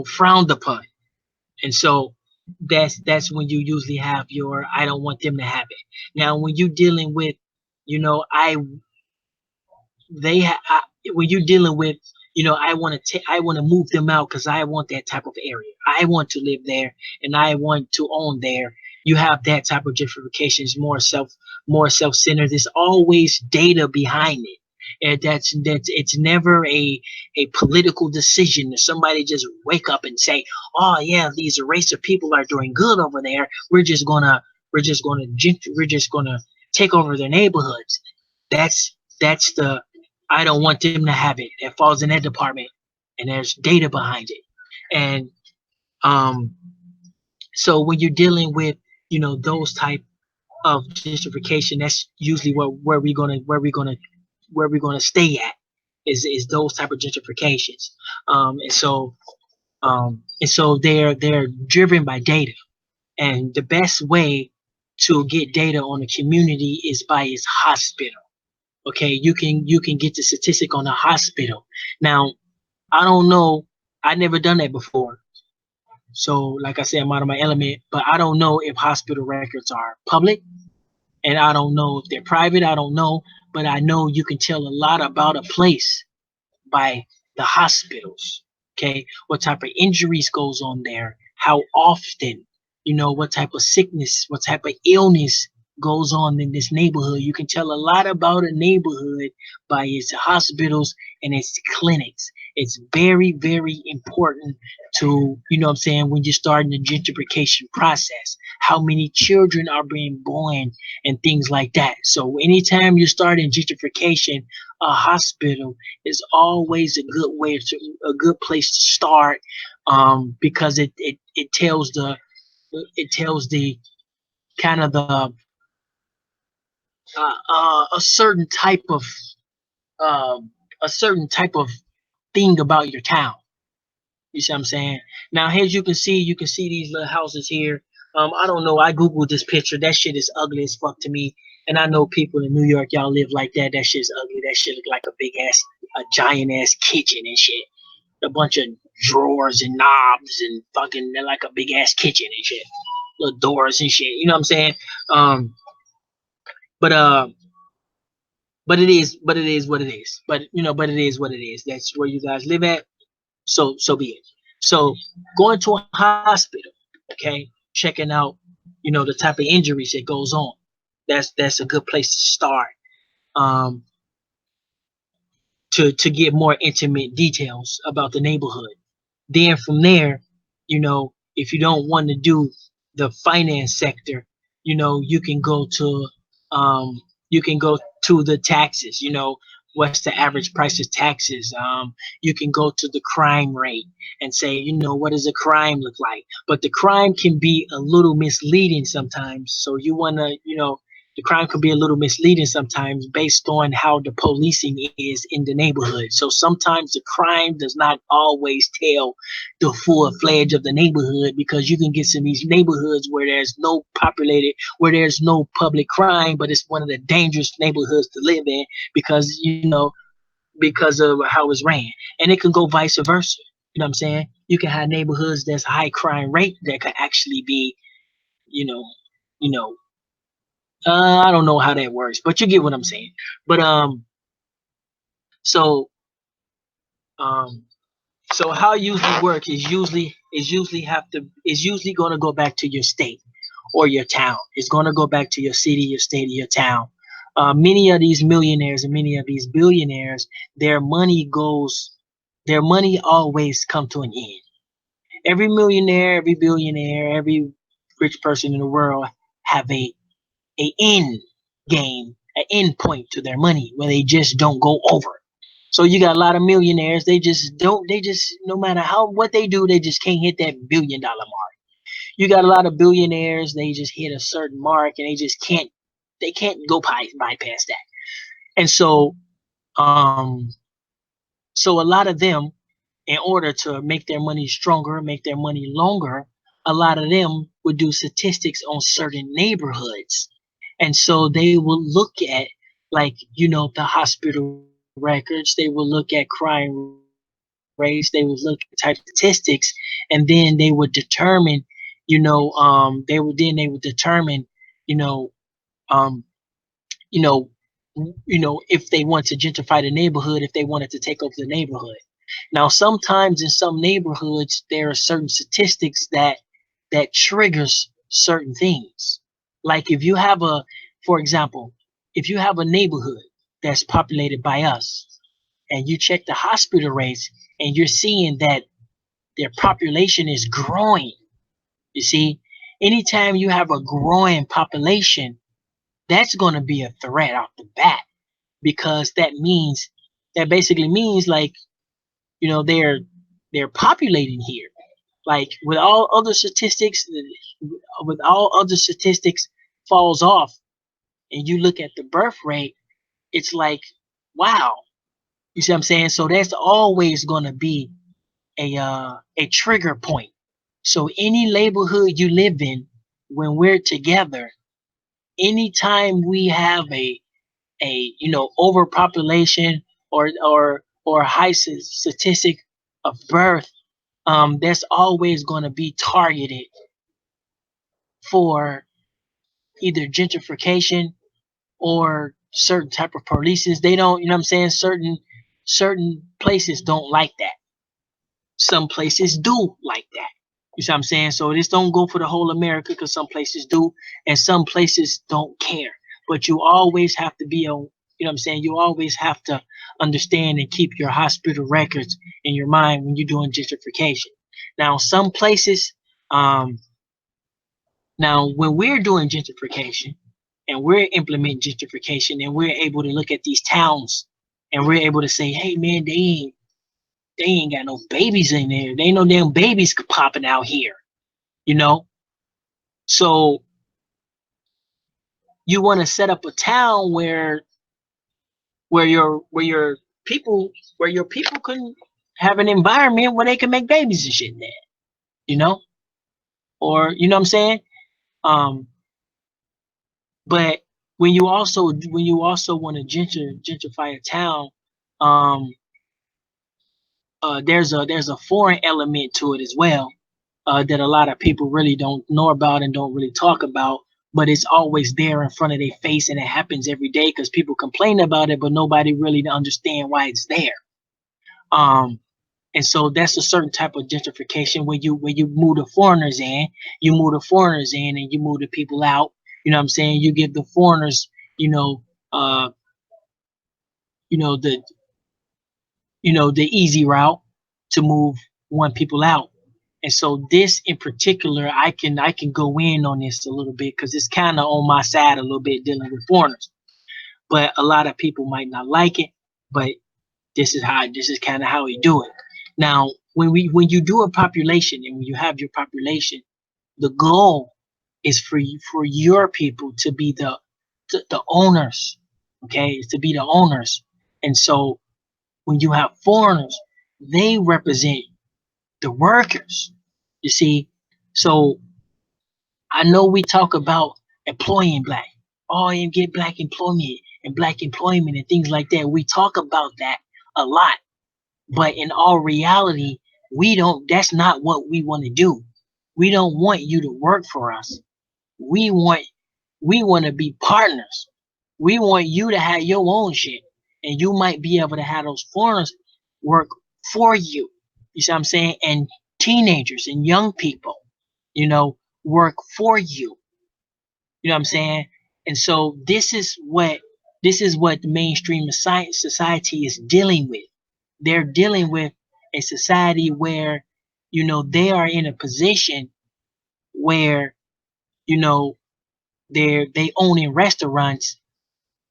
frowned upon. And so that's when you usually have your I don't want them to have it. Now when you're dealing with I they ha- I, when you're dealing with I want to move them out because I want that type of area. I want to live there and I want to own there. You have that type of gentrification. It's more self-centered. There's always data behind it. And that's it's never a political decision that somebody just wake up and say, oh yeah, these race of people are doing good over there, we're just gonna take over their neighborhoods. That's the I don't want them to have it. It falls in that department, and there's data behind it. And um, so when you're dealing with those type of gentrification, that's usually where we're gonna stay at is those type of gentrifications. And so they're driven by data, and the best way to get data on a community is by its hospital. Okay, you can get the statistic on the hospital. Now, I don't know. I never done that before. So, like I said, I'm out of my element. But I don't know if hospital records are public, and I don't know if they're private. I don't know, but I know you can tell a lot about a place by the hospitals. Okay, what type of injuries goes on there, how often, what type of sickness, what type of illness goes on in this neighborhood. You can tell a lot about a neighborhood by its hospitals and its clinics. It's very, very important to, what I'm saying, when you're starting the gentrification process, how many children are being born and things like that. So anytime you're starting gentrification, a hospital is always a good place to start, because it tells the kind of the a certain type of uh, a certain type of thing about your town. You see what I'm saying? Now, as you can see these little houses here. I don't know. I googled this picture. That shit is ugly as fuck to me. And I know people in New York, y'all live like that. That shit's ugly. That shit look like a giant ass kitchen and shit. A bunch of drawers and knobs and fucking they're like a big ass kitchen and shit. Little doors and shit. You know what I'm saying? Um, but uh, but it is what it is. But it is what it is. That's where you guys live at. So be it. So going to a hospital, okay, checking out, the type of injuries that goes on. That's a good place to start. Um, to get more intimate details about the neighborhood. Then from there, if you don't want to do the finance sector, you can go to um, the taxes. What's the average price of taxes? You can go to the crime rate and say, what does a crime look like? But the crime can be a little misleading sometimes. So you want to, the crime can be a little misleading sometimes based on how the policing is in the neighborhood. So sometimes the crime does not always tell the full fledged of the neighborhood, because you can get some of these neighborhoods where there's no public crime, but it's one of the dangerous neighborhoods to live in because, because of how it's ran. And it can go vice versa. You know what I'm saying? You can have neighborhoods that's high crime rate that could actually be, you know, you know, I don't know how that works, but you get what I'm saying. But so um, so how it usually work is usually going to go back to your state or your town. It's going to go back to your city, your state, or your town. Many of these millionaires and many of these billionaires, their money goes, their money always come to an end. Every millionaire, every billionaire, every rich person in the world have a end game, an end point to their money where they just don't go over. So you got a lot of millionaires, they just don't, they just, no matter how, what they do, they just can't hit that $1 billion mark. You got a lot of billionaires, they just hit a certain mark and they just can't, they can't go bypass that. And um, so a lot of them, in order to make their money stronger, make their money longer, a lot of them would do statistics on certain neighborhoods. And so they will look at, like, the hospital records, they will look at crime rates, they will look at type of statistics, and then they would determine, they would determine, you know, um, you know, if they want to gentrify the neighborhood, if they wanted to take over the neighborhood. Now, sometimes in some neighborhoods, there are certain statistics that triggers certain things. Like if you have for example, if you have a neighborhood that's populated by us, and you check the hospital rates, and you're seeing that their population is growing. You see, anytime you have a growing population, that's going to be a threat off the bat, because that basically means, like, they're populating here. Like with all other statistics falls off, and you look at the birth rate, it's like, wow. You see what I'm saying? So that's always going to be a trigger point. So any neighborhood you live in, when we're together, anytime we have a overpopulation or high statistic of birth, that's always going to be targeted for either gentrification or certain type of polices. They don't, you know what I'm saying? Certain places don't like that. Some places do like that. You see what I'm saying? So this don't go for the whole America, because some places do and some places don't care. But you always have to be on, you know what I'm saying? You always have to understand and keep your hospital records in your mind when you're doing gentrification. Now, some places, um, now when we're doing gentrification and we're implementing gentrification and we're able to look at these towns and we're able to say, hey man, they ain't got no babies in there. They ain't no damn babies popping out here, you know? So you want to set up a town where your people can have an environment where they can make babies and shit there, you know? Or you know what I'm saying? Um, but when you also want to gentrify a town, um, there's a foreign element to it as well, that a lot of people really don't know about and don't really talk about, but it's always there in front of their face, and it happens every day because people complain about it, but nobody really understand why it's there. Um, and so that's a certain type of gentrification where you move the foreigners in, and you move the people out. You know what I'm saying? You give the foreigners, you know, uh, you know the the easy route to move one people out. And so this in particular, I can go in on this a little bit because it's kind of on my side a little bit dealing with foreigners. But a lot of people might not like it. But this is kind of how we do it. Now, when you do a population and when you have your population, the goal is for your people to be the owners. Okay, is to be the owners. And so when you have foreigners, they represent the workers. You see, so I know we talk about employing black. Oh, and get black employment and things like that. We talk about that a lot, but in all reality, we don't. That's not what we want to do. We don't want you to work for us. We want We want to be partners. We want you to have your own shit, and you might be able to have those foreigners work for you. You see what I'm saying? And teenagers and young people, you know, work for you. You know what I'm saying? And so this is what the mainstream society is dealing with. They're dealing with a society where, they are in a position where, you know, they owning restaurants,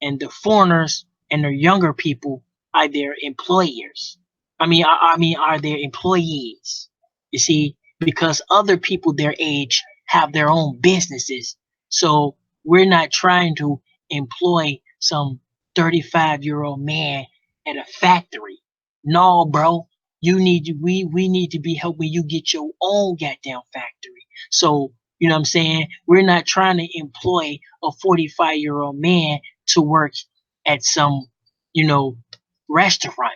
and the foreigners and the younger people are their employers. I mean, are their employees. You see, because other people their age have their own businesses. So we're not trying to employ some 35-year-old man at a factory. No, bro. We need to be helping you get your own goddamn factory. So, you know what I'm saying? We're not trying to employ a 45-year-old man to work at some, you know, restaurant.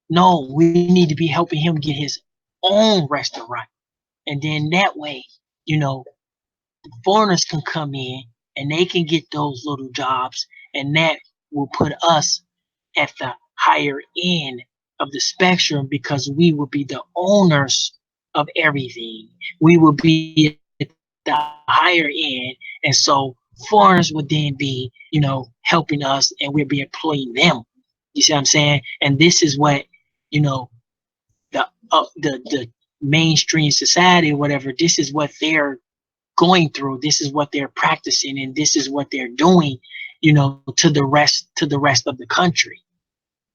No, we need to be helping him get his own restaurant. And then that way, you know, foreigners can come in and they can get those little jobs, and that will put us at the higher end of the spectrum, because we will be the owners of everything. We will be at the higher end. And so foreigners would then be, helping us, and we'll be employing them. You see what I'm saying? And this is what, you know, the mainstream society or whatever, this is what they're going through. This is what they're practicing, and this is what they're doing, to the rest of the country.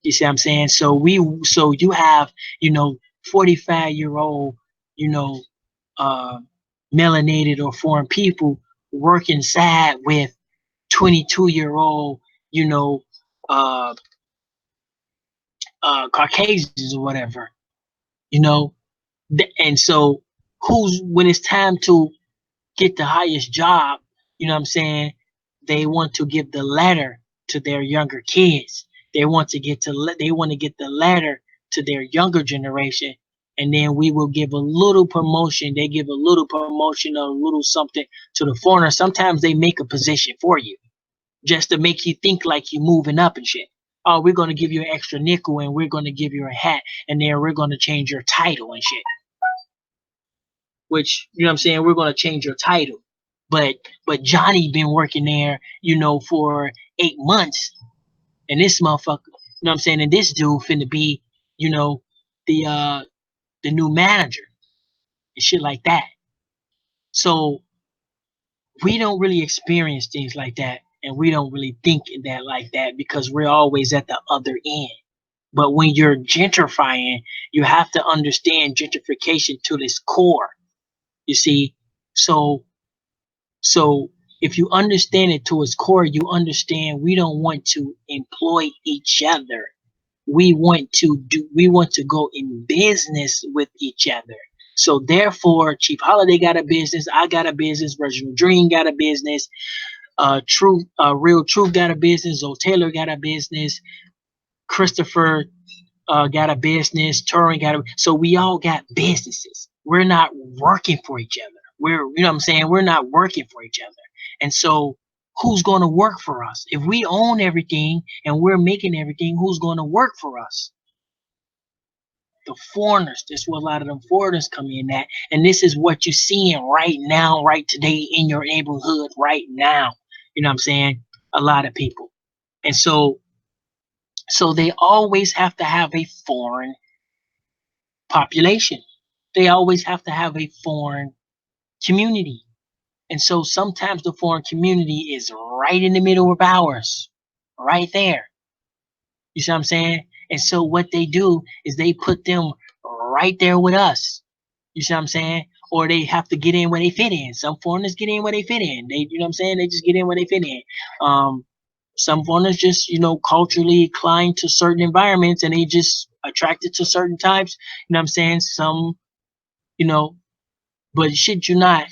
You see what I'm saying? So you have, 45-year-old, you know, uh, melanated or foreign people working side with 22-year-old, you know, uh, Caucasians or whatever, you know. And so who's when it's time to get the highest job, you know what I'm saying? They want to give the ladder to their younger kids. They want to get the ladder to their younger generation, and then we will give a little promotion. They give a little promotion or a little something to the foreigner. Sometimes they make a position for you just to make you think like you're moving up and shit. Oh, we're gonna give you an extra nickel, and we're gonna give you a hat, and then we're gonna change your title and shit. Which, you know what I'm saying, we're gonna change your title. But Johnny been working there, for 8 months, and this motherfucker, you know what I'm saying, and this dude finna be, you know, the uh the new manager and shit like that. So we don't really experience things like that, and we don't really think that like that, because we're always at the other end. But when you're gentrifying, you have to understand gentrification to this core. You see, so So if you understand it to its core, you understand we don't want to employ each other. We want to go in business with each other. So therefore, Chief Holiday got a business, I got a business, Reginald Dream got a business, Real Truth got a business, Zoe Taylor got a business, Christopher got a business, Turing got a, so we all got businesses. We're not working for each other. You know what I'm saying? We're not working for each other. And so who's going to work for us? If we own everything and we're making everything, who's going to work for us? The foreigners. That's where a lot of them foreigners come in at. And this is what you're seeing right now, right today in your neighborhood right now. You know what I'm saying? A lot of people. And so they always have to have a foreign population. They always have to have a foreign community. And so sometimes the foreign community is right in the middle of ours, right there. You see what I'm saying? And so what they do is they put them right there with us. You see what I'm saying? Or they have to get in where they fit in. Some foreigners get in where they fit in. They, you know what I'm saying? They just get in where they fit in. Some foreigners just, culturally inclined to certain environments, and they just attracted to certain types. You know what I'm saying? Some, you know, but shit you not,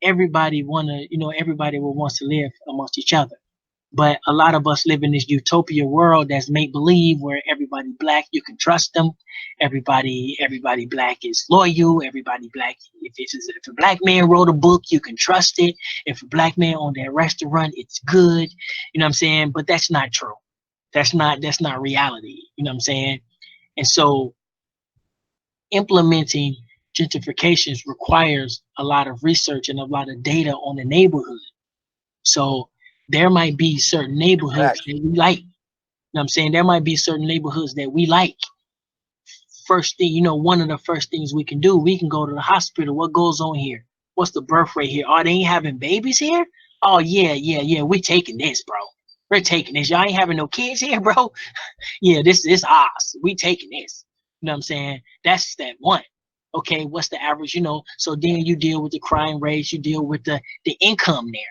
everybody will wants to live amongst each other. But a lot of us live in this utopia world that's make believe, where everybody black, you can trust them. Everybody black is loyal. Everybody black, if a black man wrote a book, you can trust it. If a black man owned that restaurant, it's good. You know what I'm saying? But that's not true. That's not reality. You know what I'm saying? And so implementing gentrifications requires a lot of research and a lot of data on the neighborhood. So there might be certain neighborhoods Facts. that we like. You know what I'm saying? There might be certain neighborhoods that we like. First thing, one of the first things we can do, we can go to the hospital. What goes on here? What's the birth rate here? Oh, they ain't having babies here? Oh, yeah, yeah, yeah. We're taking this, bro. We're taking this. Y'all ain't having no kids here, bro. Yeah, this is ours. We taking this. You know what I'm saying? That's step one. Okay, what's the average? So then you deal with the crime rates, you deal with the income there.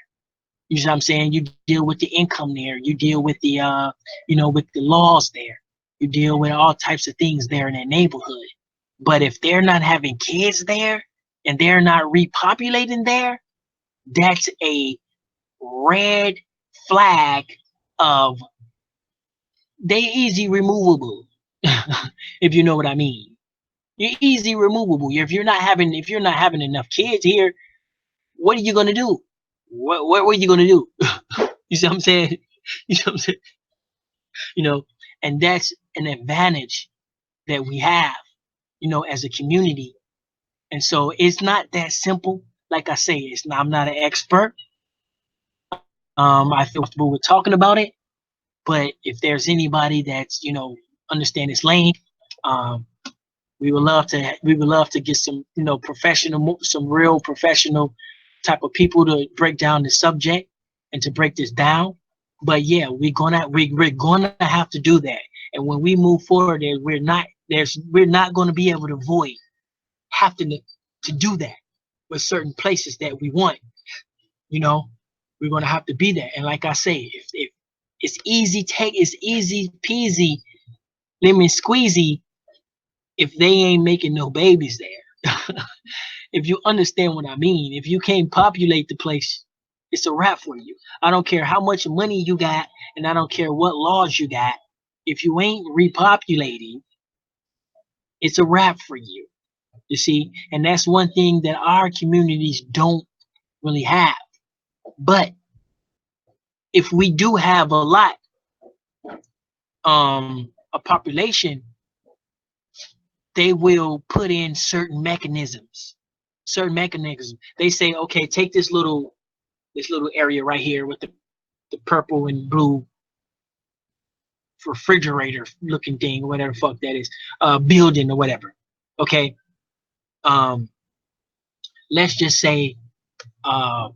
You know what I'm saying? You deal with the income there. You deal with with the laws there. You deal with all types of things there in that neighborhood. But if they're not having kids there and they're not repopulating there, that's a red flag of they easy removable. If you know what I mean. You're easy removable. If you're not having enough kids here, what are you gonna do? What are you gonna do? You see what I'm saying? You know what I'm saying? You know, and that's an advantage that we have, as a community. And so it's not that simple. Like I say, I'm not an expert. I feel comfortable with talking about it. But if there's anybody that's, understand this lane, um, we would love to get some, some real professional type of people to break down the subject and to break this down. But yeah, we're gonna have to do that. And when we move forward, we're not going to be able to avoid having to do that with certain places that we want. You know, we're going to have to be there. And like I say, if it's easy peasy, lemon squeezy if they ain't making no babies there. If you understand what I mean, if you can't populate the place, it's a wrap for you. I don't care how much money you got, and I don't care what laws you got. If you ain't repopulating, it's a wrap for you. You see, and that's one thing that our communities don't really have. But if we do have a lot, a population, they will put in certain mechanisms. They say, okay, take this little area right here with the purple and blue refrigerator looking thing, whatever the fuck that is, building or whatever. Okay. Um, let's just say, uh,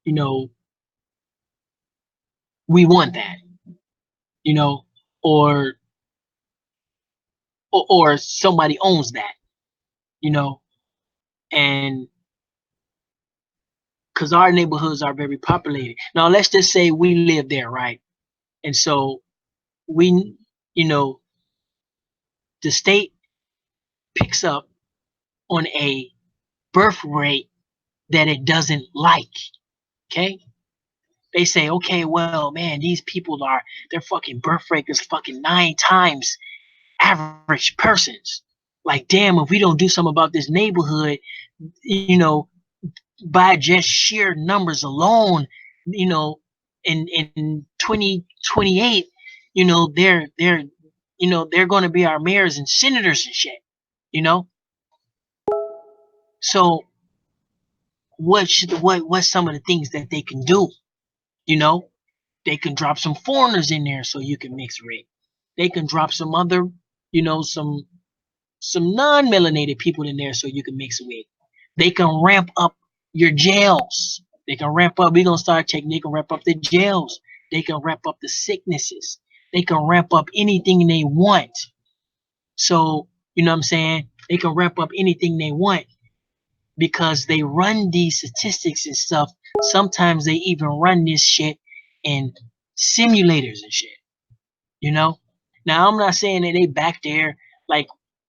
you know, we want that, you know, or or somebody owns that, you know, and because our neighborhoods are very populated. Now, let's just say we live there, right? And so we, you know, the state picks up on a birth rate that it doesn't like. Okay. They say, okay, well, man, these people their fucking birth rate is fucking 9 times average persons. Like, damn, if we don't do something about this neighborhood, you know, by just sheer numbers alone, you know, in 2028, they're going to be our mayors and senators and shit, you know. So what's some of the things that they can do? You know, they can drop some foreigners in there so you can mix with. They can drop some other, some non-melanated people in there so you can mix with. They can ramp up your jails. They can ramp up. We're gonna start taking. They can ramp up the jails. They can ramp up the sicknesses. They can ramp up anything they want. So you know what I'm saying? They can ramp up anything they want because they run these statistics and stuff. Sometimes they even run this shit in simulators and shit. You know? Now I'm not saying that they back there like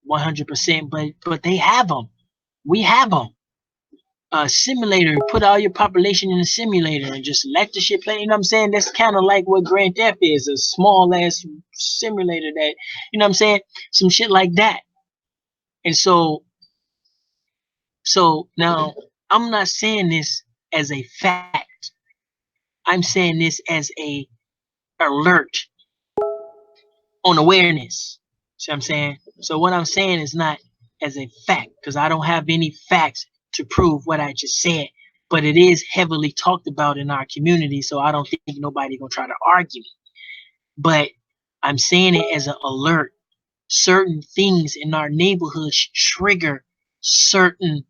100%, but they have them. We have them. simulator, put all your population in a simulator and just let the shit play. You know what I'm saying? That's kind of like what Grand Theft is, a small ass simulator that, you know what I'm saying? Some shit like that. And so now I'm not saying this as a fact. I'm saying this as a alert on awareness. See what I'm saying? So what I'm saying is not as a fact, because I don't have any facts to prove what I just said, but it is heavily talked about in our community, so I don't think nobody gonna try to argue me. But I'm saying it as an alert. Certain things in our neighborhoods trigger certain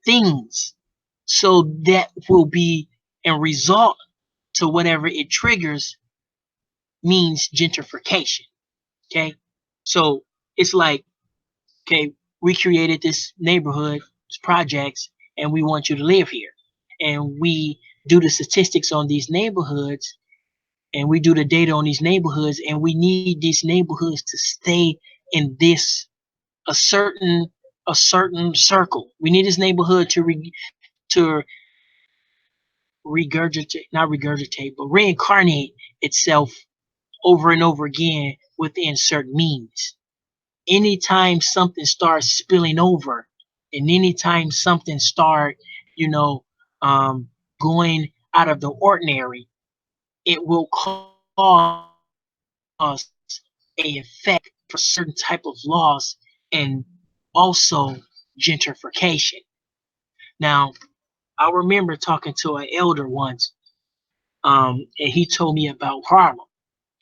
things, so that will be a result to whatever it triggers means gentrification. Okay, so it's like, okay, we created this neighborhood, this projects, and we want you to live here. And we do the statistics on these neighborhoods, and we do the data on these neighborhoods, and we need these neighborhoods to stay in this a certain circle. We need this neighborhood to regurgitate, not regurgitate, but reincarnate itself over and over again within certain means. Anytime something starts spilling over, and anytime something start, you know, going out of the ordinary, it will cause a effect for certain type of laws and also gentrification. Now, I remember talking to an elder once, and he told me about Harlem.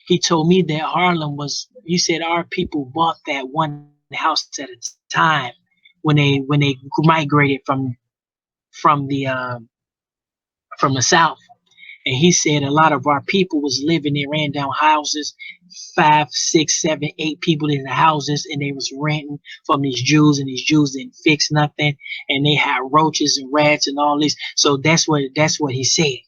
He told me that Harlem was, he said our people bought that one house at a time when they migrated from the from the south. And he said a lot of our people was living in ran down houses, 5, 6, 7, 8 people in the houses, and they was renting from these Jews, and these Jews didn't fix nothing, and they had roaches and rats and all this. So that's what he said.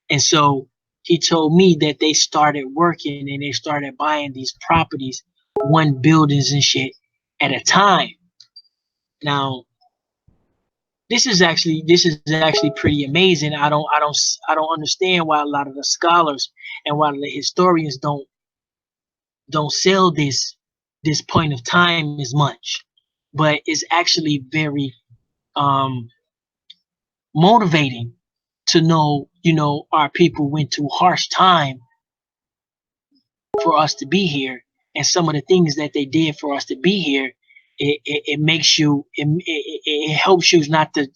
And so he told me that they started working and they started buying these properties, one buildings and shit at a time. Now, this is actually pretty amazing. I don't understand why a lot of the scholars and why the historians don't sell this point of time as much, but it's actually very um motivating to know, our people went through harsh time for us to be here, and some of the things that they did for us to be here, it makes you, it helps you not to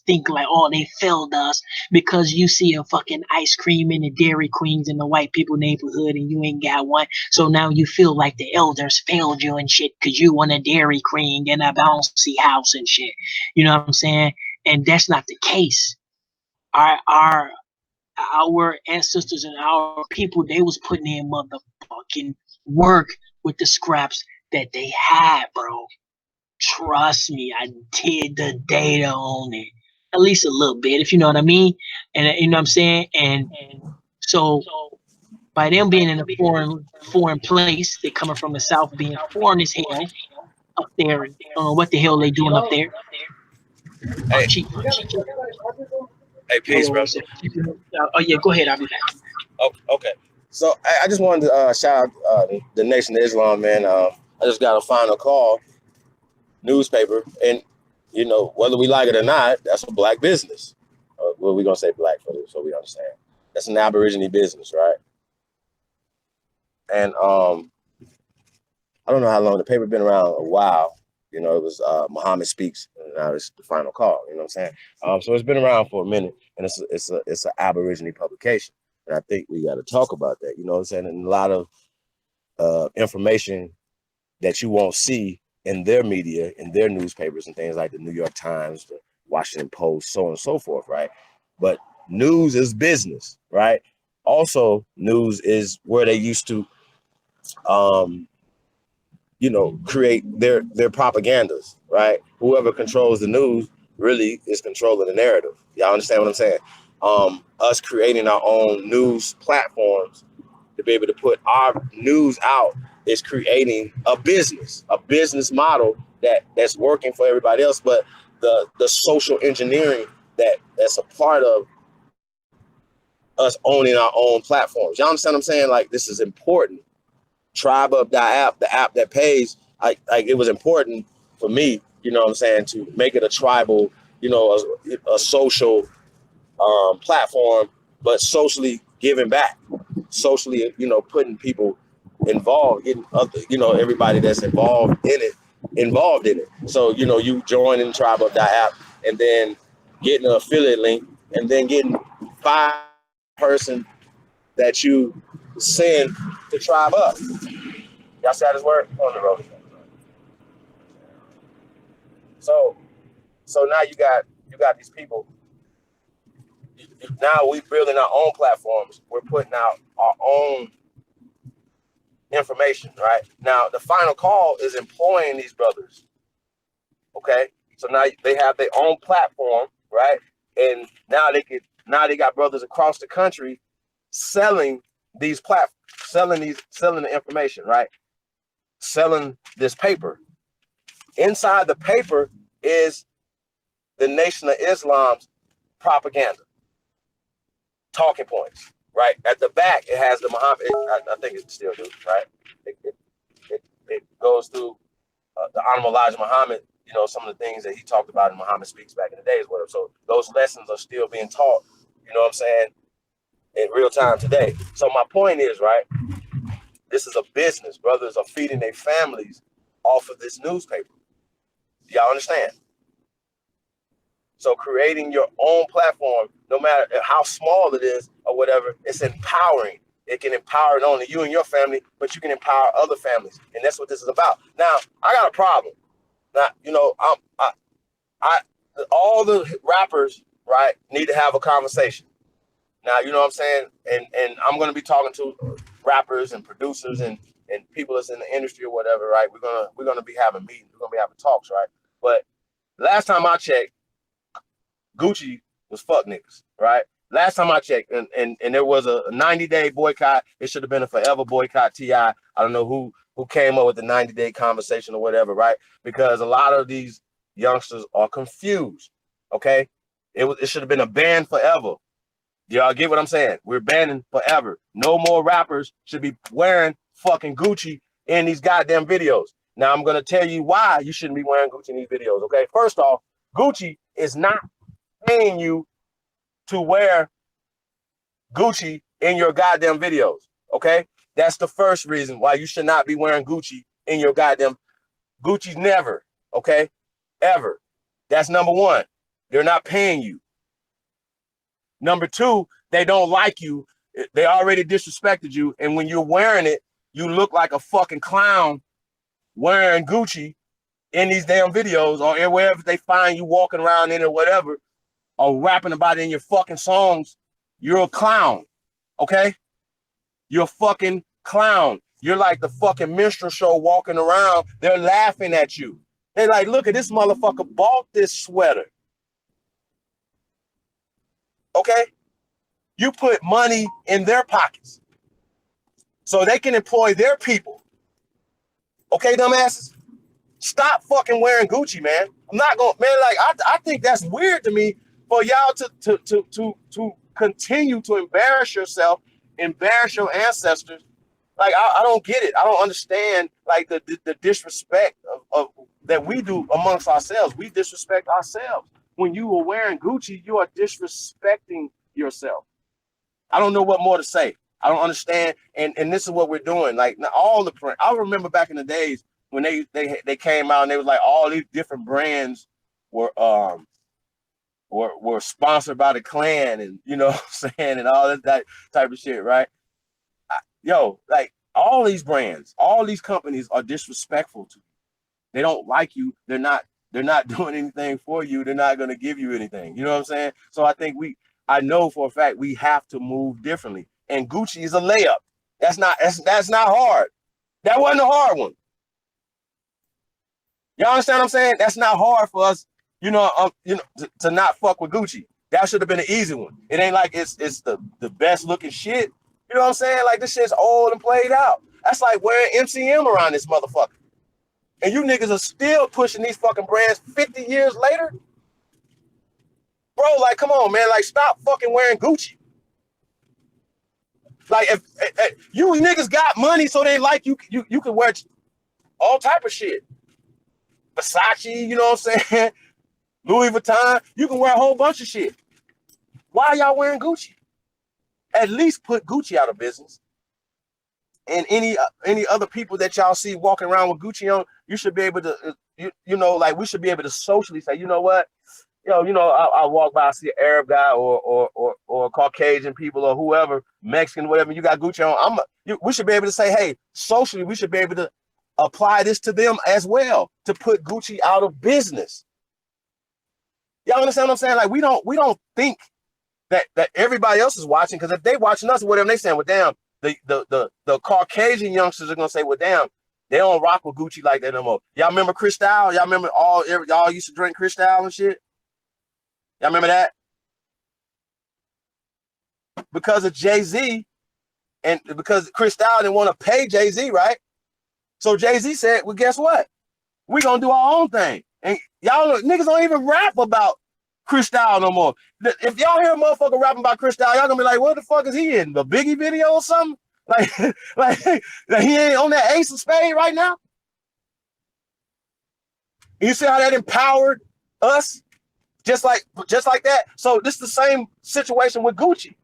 think like, oh, they failed us, because you see a fucking ice cream in the Dairy Queens in the white people neighborhood and you ain't got one, so now you feel like the elders failed you and shit because you want a Dairy Queen and a bouncy house and shit. You know what I'm saying? And that's not the case. Our ancestors and our people, they was putting in motherfucking work with the scraps that they had, bro. Trust me, I did the data on it. At least a little bit, if you know what I mean. And you know what I'm saying? And so by them being in a foreign place, they coming from the south, being foreign as hell up there. I don't know what the hell they doing up there. Hey, Cheap. hey, peace, bro. Oh yeah, go ahead. I'll be back. Oh, okay. So I just wanted to shout out the Nation of Islam, man. I just got a final call, newspaper, and whether we like it or not, that's a black business. Well, we're gonna say black for this, so we understand. That's an Aborigine business, right? And I don't know how long the paper been around, a while. It was Muhammad Speaks, and now it's the final call. You know what I'm saying? So it's been around for a minute, and it's an Aborigine publication, and I think we got to talk about that. You know what I'm saying? And a lot of information that you won't see in their media, in their newspapers, and things like the New York Times, the Washington Post, so on and so forth, right? But news is business, right? Also, news is where they used to create their propagandas, right? Whoever controls the news really is controlling the narrative. Y'all understand what I'm saying? Us creating our own news platforms to be able to put our news out is creating a business model that's working for everybody else, but the social engineering that's a part of us owning our own platforms. Y'all understand what I'm saying? Like, this is important. Tribeup, the app that pays, it was important for me, you know what I'm saying, to make it a tribal, you know, a social platform, but socially giving back, socially, you know, putting people involved, getting other, you know, everybody that's involved in it. So, you know, you join in Tribeup.app and then getting an affiliate link and then getting 5 person that you send to Tribeup. Y'all see how this work? On the road. So now you got these people. Now we building our own platforms. We're putting out our own information, right? Now the final call is employing these brothers. Okay, so now they have their own platform, right? And now they got brothers across the country selling these platforms, selling the information, right? Selling this paper. Inside the paper is the Nation of Islam's propaganda talking points, right? At the back, it has the Muhammad. I think it still does, right? It goes through the Honorable Elijah Muhammad. You know, some of the things that he talked about in Muhammad Speaks back in the days, whatever. So those lessons are still being taught. You know what I'm saying? In real time today. So my point is, right? This is a business. Brothers are feeding their families off of this newspaper. Y'all understand? So creating your own platform, no matter how small it is or whatever, it's empowering. It can empower not only you and your family, but you can empower other families. And that's what this is about. Now, I got a problem. Now, you know, all the rappers, right, need to have a conversation. Now, you know what I'm saying? And I'm going to be talking to rappers and producers and people that's in the industry or whatever, right? We're gonna be having meetings. We're going to be having talks, right? But last time I checked, Gucci was fuck niggas, right? Last time I checked, and there was a 90-day boycott. It should have been a forever boycott. T.I. I don't know who came up with the 90-day conversation or whatever, right? Because a lot of these youngsters are confused, okay? It should have been a ban forever. Y'all get what I'm saying? We're banning forever. No more rappers should be wearing fucking Gucci in these goddamn videos. Now, I'm going to tell you why you shouldn't be wearing Gucci in these videos, okay? First off, Gucci is not paying you to wear Gucci in your goddamn videos, okay? That's the first reason why you should not be wearing Gucci in your goddamn. Gucci's never, okay? Ever. That's number one. They're not paying you. Number two, they don't like you. They already disrespected you. And when you're wearing it, you look like a fucking clown wearing Gucci in these damn videos or wherever they find you walking around in or whatever, or rapping about it in your fucking songs. You're a clown, okay? You're a fucking clown. You're like the fucking minstrel show walking around. They're laughing at you. They're like, look at this motherfucker bought this sweater. Okay? You put money in their pockets so they can employ their people. Okay, dumbasses? Stop fucking wearing Gucci, man. I'm not gonna, man, like, I think that's weird to me for y'all to continue to embarrass yourself, embarrass your ancestors. Like, I don't get it. I don't understand, like, the disrespect of that we do amongst ourselves. We disrespect ourselves. When you are wearing Gucci, you are disrespecting yourself. I don't know what more to say. I don't understand. And this is what we're doing. Like, all the print. I remember back in the days when they came out and they was like all these different brands were sponsored by the Klan, and you know what I'm saying, and all that type of shit, right? Like, all these brands, all these companies are disrespectful to you. They don't like you. They're not doing anything for you. They're not going to give you anything. You know what I'm saying? So I think I know for a fact we have to move differently. And Gucci is a layup. That's not hard. That wasn't a hard one. Y'all understand what I'm saying? That's not hard for us, to not fuck with Gucci. That should have been an easy one. It ain't like it's the best looking shit. You know what I'm saying? Like, this shit's old and played out. That's like wearing MCM around this motherfucker. And you niggas are still pushing these fucking brands 50 years later? Bro, like, come on, man. Like, stop fucking wearing Gucci. Like, if you niggas got money so they like you can wear all type of shit. Versace, you know what I'm saying? Louis Vuitton. You can wear a whole bunch of shit. Why are y'all wearing Gucci? At least put Gucci out of business. And any other people that y'all see walking around with Gucci on, you should be able to, you know, like we should be able to socially say, you know what, I walk by, I see an Arab guy or Caucasian people or whoever, Mexican, whatever, you got Gucci on. We should be able to say, hey, socially, we should be able to apply this to them as well to put Gucci out of business. Y'all understand what I'm saying? Like we don't think that everybody else is watching, because if they watching us or whatever, they saying, well, damn. The Caucasian youngsters are gonna say, well, damn, they don't rock with Gucci like that no more. Y'all remember Cristal? Y'all remember y'all used to drink Cristal and shit? Y'all remember that? Because of Jay-Z and because Cristal didn't want to pay Jay-Z, right? So Jay-Z said, well, guess what? We're gonna do our own thing. And y'all niggas don't even rap about Cristal no more. If y'all hear a motherfucker rapping about Cristal, y'all gonna be like, what the fuck is he in? The Biggie video or something? Like he ain't on that Ace of Spades right now? You see how that empowered us? Just like that. So this is the same situation with Gucci.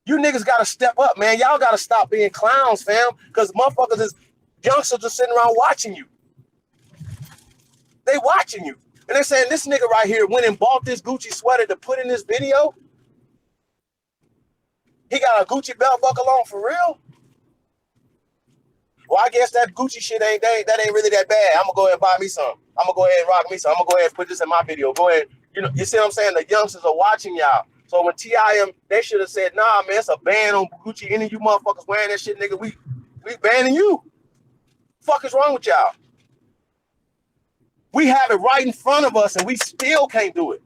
You niggas gotta step up, man. Y'all gotta stop being clowns, fam. Because motherfuckers youngsters are sitting around watching you. They watching you. And they're saying, this nigga right here went and bought this Gucci sweater to put in this video. He got a Gucci belt buckle on for real? Well, I guess that Gucci shit ain't really that bad. I'm gonna go ahead and buy me some. I'm gonna go ahead and rock me some. I'm gonna go ahead and put this in my video. Go ahead. You see what I'm saying? The youngsters are watching y'all. So when TIM, they should have said, nah, man, it's a ban on Gucci. Any of you motherfuckers wearing that shit, nigga, we banning you. Fuck is wrong with y'all? We have it right in front of us and we still can't do it.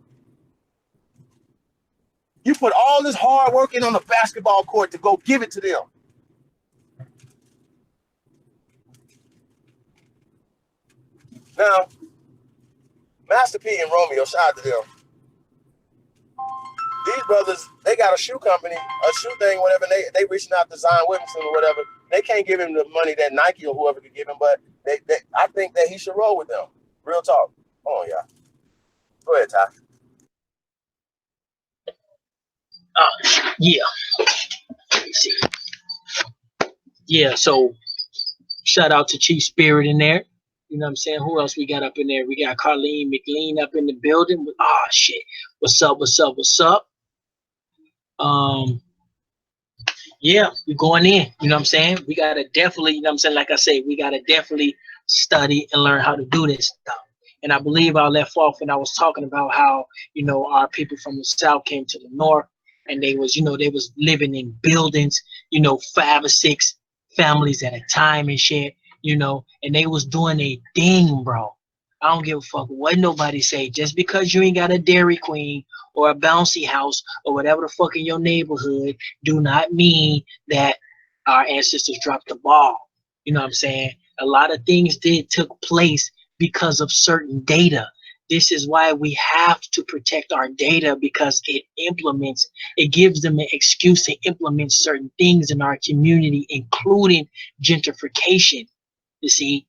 You put all this hard work in on the basketball court to go give it to them. Now, Master P and Romeo, shout out to them. These brothers, they got a shoe company, a shoe thing, whatever. They reaching out to Zion Williamson or whatever. They can't give him the money that Nike or whoever could give him, but I think that he should roll with them. Real talk. Hold on, y'all. Go ahead, Ty. Yeah. Let me see. Yeah, so shout out to Chief Spirit in there. You know what I'm saying? Who else we got up in there? We got Carlene McLean up in the building. Oh shit. What's up? Yeah, we're going in. You know what I'm saying? We gotta definitely, you know what I'm saying? Like I say, we gotta definitely study and learn how to do this stuff. And I believe I left off when I was talking about how, our people from the South came to the North and they was living in buildings, 5 or 6 families at a time and shit, and they was doing a thing, bro. I don't give a fuck what nobody say. Just because you ain't got a Dairy Queen or a bouncy house or whatever the fuck in your neighborhood do not mean that our ancestors dropped the ball. You know what I'm saying? A lot of things took place because of certain data. This is why we have to protect our data, because it gives them an excuse to implement certain things in our community, including gentrification. You see,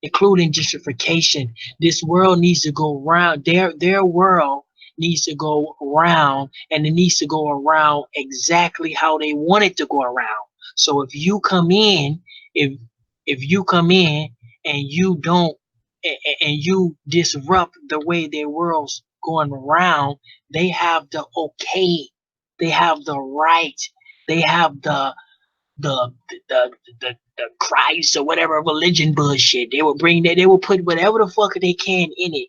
including gentrification. This world needs to go around. Their world needs to go around, and it needs to go around exactly how they want it to go around. So if you come in, if you come in and you don't, and you disrupt the way their world's going around, they have the okay, they have the right, they have the Christ or whatever religion bullshit. They will bring that. They will put whatever the fuck they can in it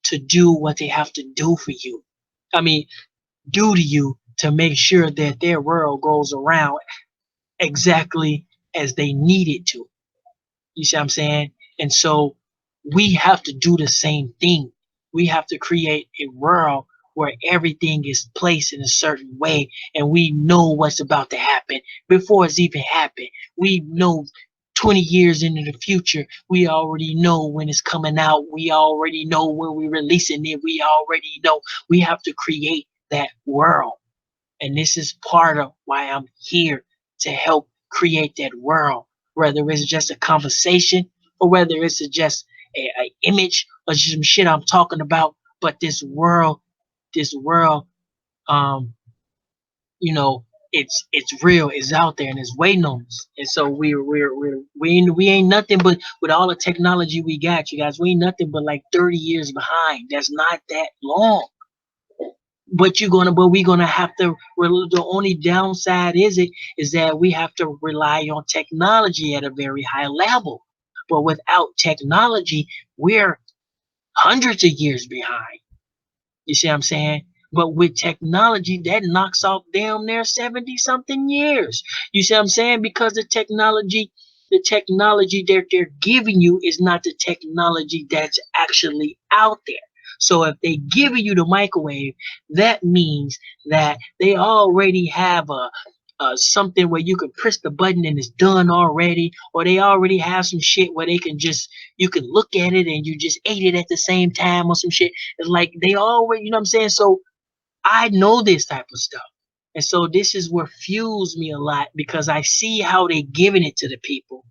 to do what they have to do for you. I mean, do to you to make sure that their world goes around exactly as they need it to. You see what I'm saying? And so we have to do the same thing. We have to create a world where everything is placed in a certain way and we know what's about to happen before it's even happened. We know 20 years into the future, we already know when it's coming out. We already know when we're releasing it. We already know we have to create that world. And this is part of why I'm here to help create that world, whether it's just a conversation or whether it's just a image or just some shit I'm talking about. But this world, um, you know, it's real, it's out there, and it's waiting on us. And so we ain't nothing but with all the technology we got, you guys. We ain't nothing but like 30 years behind. That's not that long. But we're gonna have to. Well, the only downside is that we have to rely on technology at a very high level. But without technology, we're hundreds of years behind. You see what I'm saying? But with technology, that knocks off damn near 70 something years. You see what I'm saying? Because the technology that they're giving you is not the technology that's actually out there. So if they giving you the microwave, that means that they already have something where you can press the button and it's done already, or they already have some shit where they can just you can look at it and you just ate it at the same time or some shit. It's like they already, you know what I'm saying? So I know this type of stuff. And so this is what fuels me a lot because I see how they giving it to the people.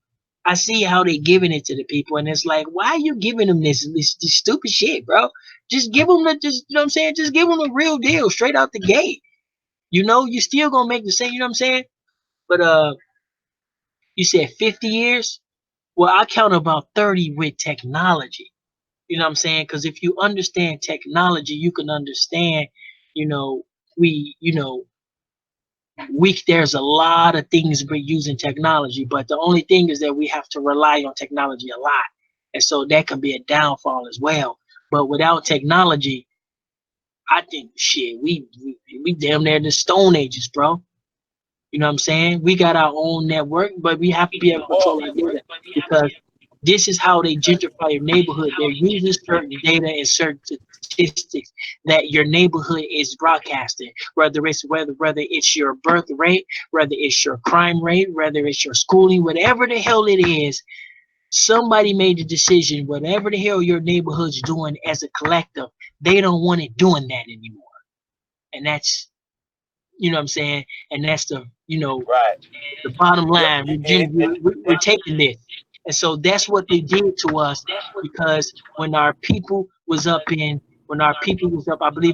I see how they giving it to the people, and it's like, why are you giving them this stupid shit, bro? Just give them just you know what I'm saying? Just give them a real deal straight out the gate. You know, you still gonna make the same. You know what I'm saying? But you said 50 years. Well, I count about 30 with technology. You know what I'm saying? Because if you understand technology, you can understand. You know, you know, there's a lot of things we're using technology, but the only thing is that we have to rely on technology a lot, and so that can be a downfall as well. But without technology, I think shit, we damn near the Stone Ages, bro. You know what I'm saying? We got our own network, but we have to be able to Well, control our data because this is how they gentrify your neighborhood. They're using certain data and certain statistics that your neighborhood is broadcasting, whether it's your birth rate, whether it's your crime rate, whether it's your schooling, whatever the hell it is. Somebody made the decision, whatever the hell your neighborhood's doing as a collective, they don't want it doing that anymore. And that's, you know what I'm saying? And that's right. the bottom Yep. line. We're taking this. And so that's what they did to us because when our people was up, I believe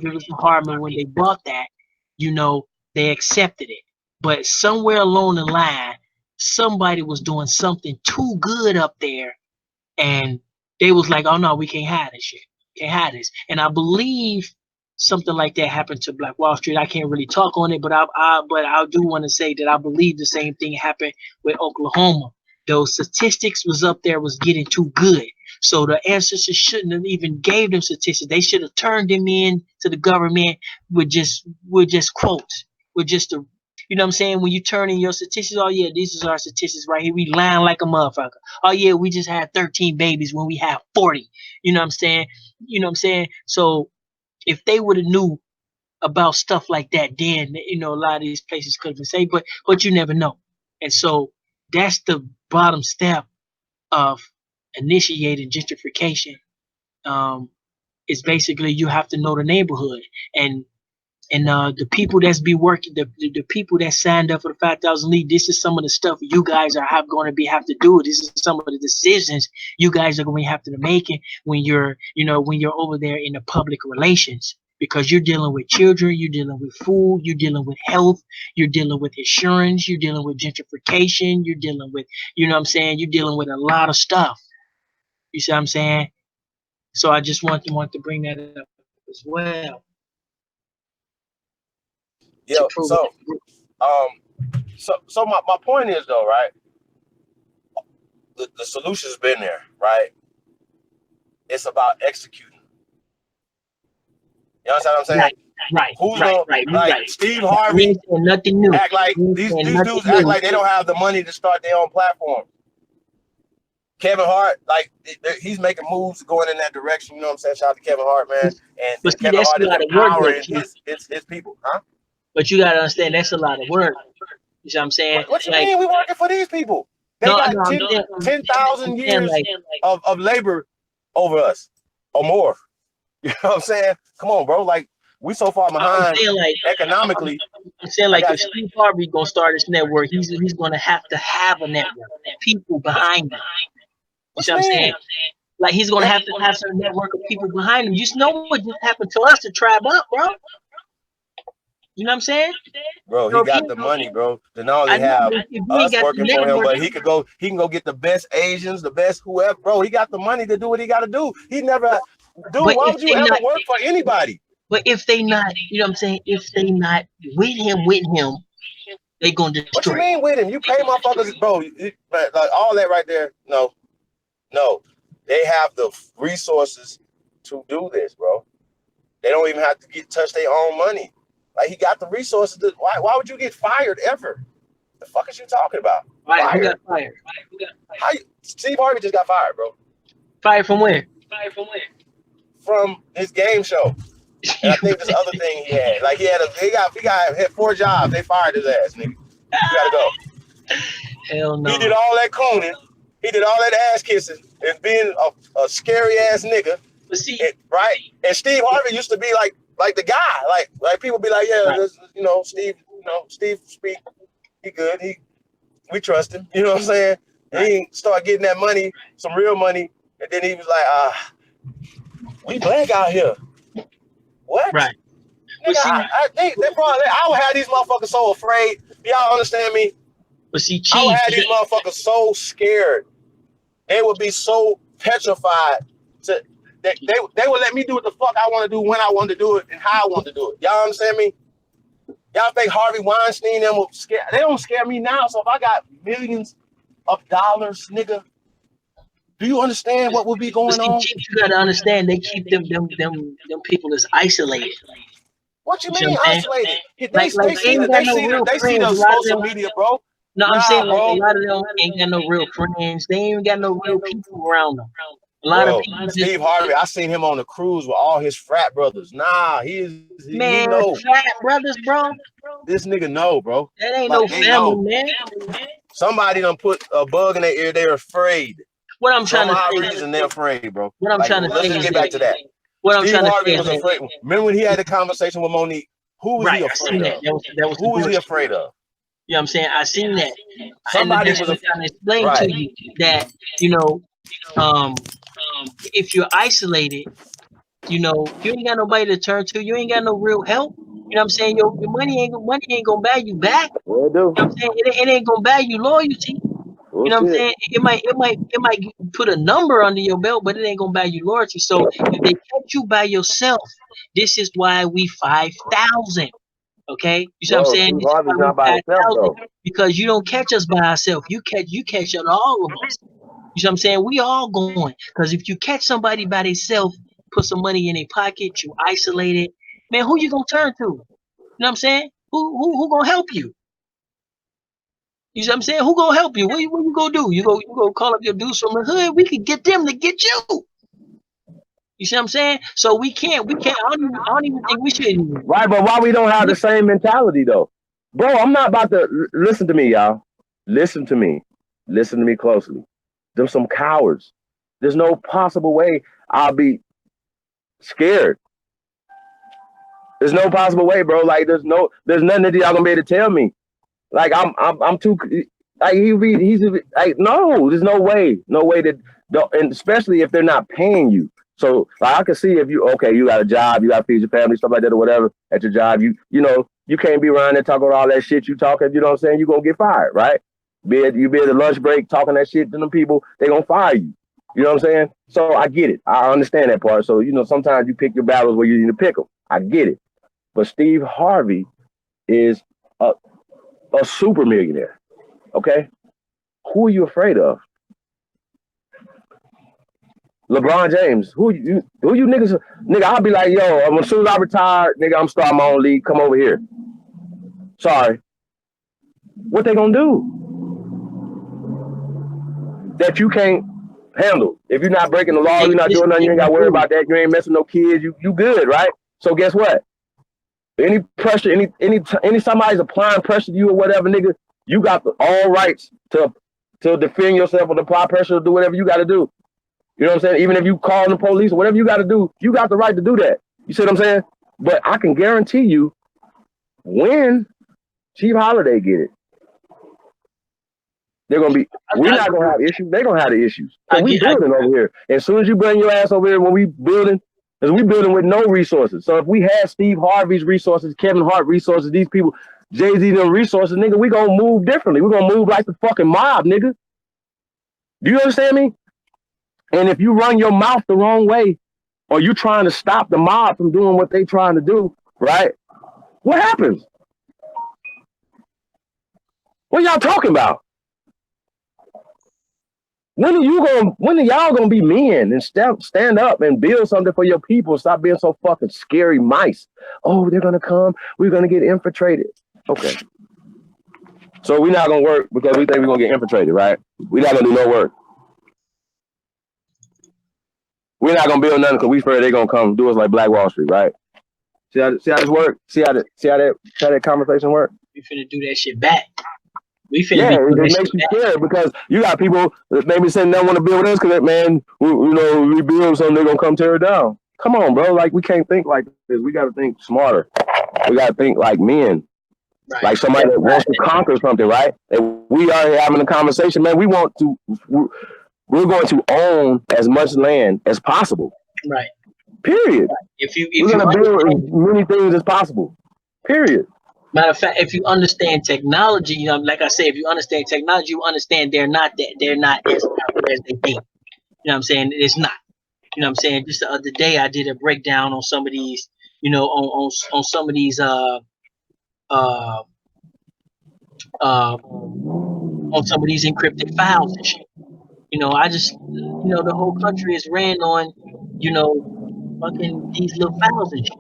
it was in Harlem when they bought that, you know, they accepted it. But somewhere along the line, somebody was doing something too good up there and they was like, "Oh no, we can't have this shit. Can't have this." And I believe something like that happened to Black Wall Street. I can't really talk on it, but I do want to say that I believe the same thing happened with Oklahoma. Those statistics was up there was getting too good. So the ancestors shouldn't have even gave them statistics. They should have turned them in to the government with just quotes, with just the you know what I'm saying? When you turn in your statistics, oh yeah, these is our statistics right here. We lying like a motherfucker. Oh yeah, we just had 13 babies when we had 40. You know what I'm saying? You know what I'm saying? So if they would have knew about stuff like that, then a lot of these places could have been saved. But you never know. And so that's the bottom step of initiating gentrification. Is basically you have to know the neighborhood and the people that's be working, the people that signed up for the 5,000 league. This is some of the stuff you guys are going to have to do. This is some of the decisions you guys are going to have to make it when you're over there in the public relations, because you're dealing with children, you're dealing with food, you're dealing with health, you're dealing with insurance, you're dealing with gentrification, you're dealing with, what I'm saying, you're dealing with a lot of stuff. You see what I'm saying? So I just want to bring that up as well. Yeah. So my point is though, right? The solution's been there, right? It's about executing. You understand what I'm saying? Right. Who's Right. gonna Right. Steve Harvey Nothing new. act like these dudes act like they don't have the money to start their own platform. Kevin Hart, like he's making moves going in that direction. You know what I'm saying? Shout out to Kevin Hart, man. And Kevin Hart is empowering his people, huh? But you gotta understand that's a lot of work. You see what I'm saying? What you mean we working for these people? They No, got no, 10,000 years like, of labor over us or more. You know what I'm saying? Come on, bro. Like, we so far I'm behind saying like, economically. I'm saying I like, got if you. Steve Harvey gonna start this network, he's gonna have to have a network, people behind him. You What see you what I'm saying? mean? Like he's gonna have to have some network of people behind him. You just know what just happened to us to Tribeup, bro. You know what I'm saying? Bro, So he if he, got the money, bro. To not I only know, have but if he ain't us got the working for him, network, but he can go get the best Asians, the best whoever. Bro, he got the money to do what he got to do. He never, dude. but Why if would you they ever not, work for anybody? but if they not, you know what I'm saying? If they not with him, they gonna What you destroy mean with him? You pay motherfuckers, bro. Like all that right there. No, they have the resources to do this, bro. They don't even have to touch their own money. Like he got the resources. Why would you get fired ever? The fuck is you talking about? Right, who Fired? got fired? Steve Harvey just got fired, bro. Fired from where? From his game show. And I think this other thing he had. Like he had 4 jobs. They fired his ass, nigga. You gotta go. Hell no. He did all that cooning. He did all that ass kissing and being a scary ass nigga. But see, Right? And Steve Harvey used to be like the guy. Like people be like, yeah, this, Steve speak. He good. We trust him. You know what I'm saying? And he started getting that money, some real money, and then he was like, we black out here. What? right. Nigga, I think I would have these motherfuckers so afraid. Y'all understand me? But see, I would Chief, have these motherfuckers so scared. They would be so petrified they would let me do what the fuck I want to do when I want to do it and how I want to do it. Y'all understand me? Y'all think Harvey Weinstein them will scare? They don't scare me now. So if I got millions of dollars, nigga, do you understand what would be going on? Chief, you gotta understand they keep them people as isolated. What you You see mean what I'm isolated? Like they ain't got no real They see friends. the A lot of social them, media, bro. no, I'm Nah, saying like bro. a lot of them ain't got no real friends. They ain't got no real people around them. A lot of Bro, people just, Steve Harvey, I seen him on the cruise with all his frat brothers. Nah, he man, know. frat brothers, bro. This nigga know, bro. That ain't Like, no they family, know. man. Somebody done put a bug in their ear. They're afraid. What I'm trying to Some say, reason they're afraid, bro. what I'm Like, trying to let's say just is get back that, to that. what I'm Steve trying to Harvey say was is afraid. that, Remember when he had the conversation with Monique? Who was right, he I seen afraid that. of? That was Who was he bullshit. afraid of? You know what I'm saying? I seen that. And Somebody that's was what I'm trying to explain right. to you that, if you're isolated, you ain't got nobody to turn to. You ain't got no real help. You know what I'm saying? Your money ain't gonna buy you back. Will do. You know what I'm saying? It ain't gonna buy you loyalty. You know what I'm saying? It might put a number under your belt, but it ain't gonna buy you loyalty. So if they kept you by yourself, this is why we 5,000. Okay, you see what I'm saying? This is why we 5,000 because you don't catch us by ourselves. You catch all of us. You see what I'm saying? We all going because if you catch somebody by themselves, put some money in their pocket, you isolated, man. Who you gonna turn to? You know what I'm saying? Who gonna help you? You see what I'm saying? Who gonna help you? What you gonna do? You go call up your dudes from the hood. We could get them to get you. You see what I'm saying? So we can't. I don't even think we should. Right, but why we don't have the same mentality though? Bro, I'm not about to listen to me, y'all. Listen to me. Listen to me closely. Them some cowards. There's no possible way I'll be scared. There's no possible way, bro. Like there's nothing that y'all gonna be able to tell me. Like I'm too like he's like no, there's no way that and especially if they're not paying you. So like, I can see if you got a job, you gotta feed your family, stuff like that or whatever at your job. You can't be around there talking all that shit you talking. You know what I'm saying? You gonna get fired, right? You be at the lunch break talking that shit to them people, they gonna fire you. You know what I'm saying? So I get it. I understand that part. So sometimes you pick your battles where you need to pick them. I get it. But Steve Harvey is a super millionaire. Okay, who are you afraid of? LeBron James. Who you niggas? Nigga, I'll be like, yo, as soon as I retire, nigga, I'm starting my own league. Come over here. Sorry. What they gonna do that you can't handle? If you're not breaking the law, you're not doing nothing, you ain't got to worry about that. You ain't messing no kids. You good, right? So guess what? Any pressure, any somebody's applying pressure to you or whatever, nigga, you got all rights to to defend yourself or to apply pressure, to do whatever you got to do. You know what I'm saying? Even if you call the police or whatever you got to do, you got the right to do that. You see what I'm saying? But I can guarantee you, when Chief Holiday get it, they're gonna be. We're not gonna have issues. They're gonna have the issues. So we building over here. As soon as you bring your ass over here, when we building, because we building with no resources. So if we have Steve Harvey's resources, Kevin Hart resources, these people, Jay-Z them resources, nigga, we gonna move differently. We're gonna move like the fucking mob, nigga. Do you understand me? And if you run your mouth the wrong way, or you trying to stop the mob from doing what they trying to do, right? What happens? What y'all talking about? When are y'all gonna be men and stand up and build something for your people? Stop being so fucking scary mice. Oh, they're gonna come. We're gonna get infiltrated. Okay. So we're not gonna work because we think we're gonna get infiltrated, right? We're not gonna do no work. We're not gonna build nothing because we afraid they're gonna come do us like Black Wall Street, right? See how this work? See how that conversation work? We finna do that shit back. We finna it makes you scared because you got people that maybe saying they want to build with us because man, we build something, they're gonna come tear it down. Come on, bro. Like we can't think like this. We gotta think smarter. We gotta think like men. Right. Like somebody that wants to conquer something, right? And we are having a conversation, man. We're going to own as much land as possible. Right. Period. We're gonna build as many things as possible. Period. Matter of fact, if you understand technology, you know, like I say, if you understand technology, you understand they're not as powerful as they think. You know what I'm saying? It's not. You know what I'm saying? Just the other day, I did a breakdown on some of these, you know, on some of these on some of these encrypted files and shit. You know, the whole country is ran on, you know, fucking these little files and shit.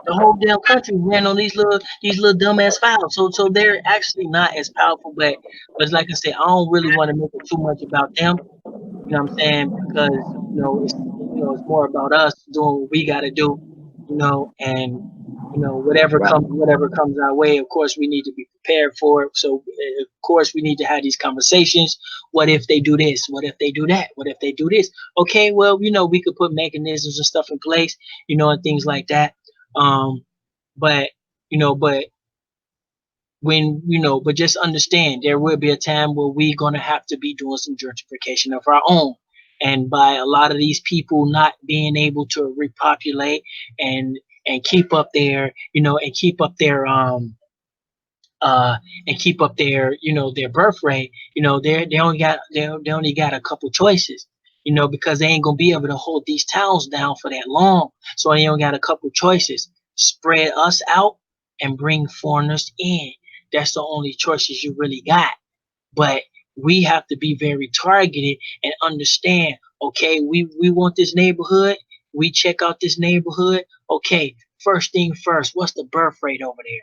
The whole damn country ran on these little dumbass files. So they're actually not as powerful, but like I said, I don't really want to make it too much about them. You know what I'm saying? Because it's more about us doing what we gotta do, and whatever comes our way, of course we need to be prepared for it. So of course we need to have these conversations. What if they do this? What if they do that? What if they do this? Okay, well, we could put mechanisms and stuff in place, and things like that. But just understand there will be a time where we're gonna have to be doing some gentrification of our own. And by a lot of these people not being able to repopulate and keep up their their birth rate, they only got a couple choices, because they ain't gonna be able to hold these towns down for that long. So they only got a couple choices: spread us out and bring foreigners in. That's the only choices you really got. But we have to be very targeted and understand, okay, we want this neighborhood. We check out this neighborhood. Okay, first thing first, what's the birth rate over there?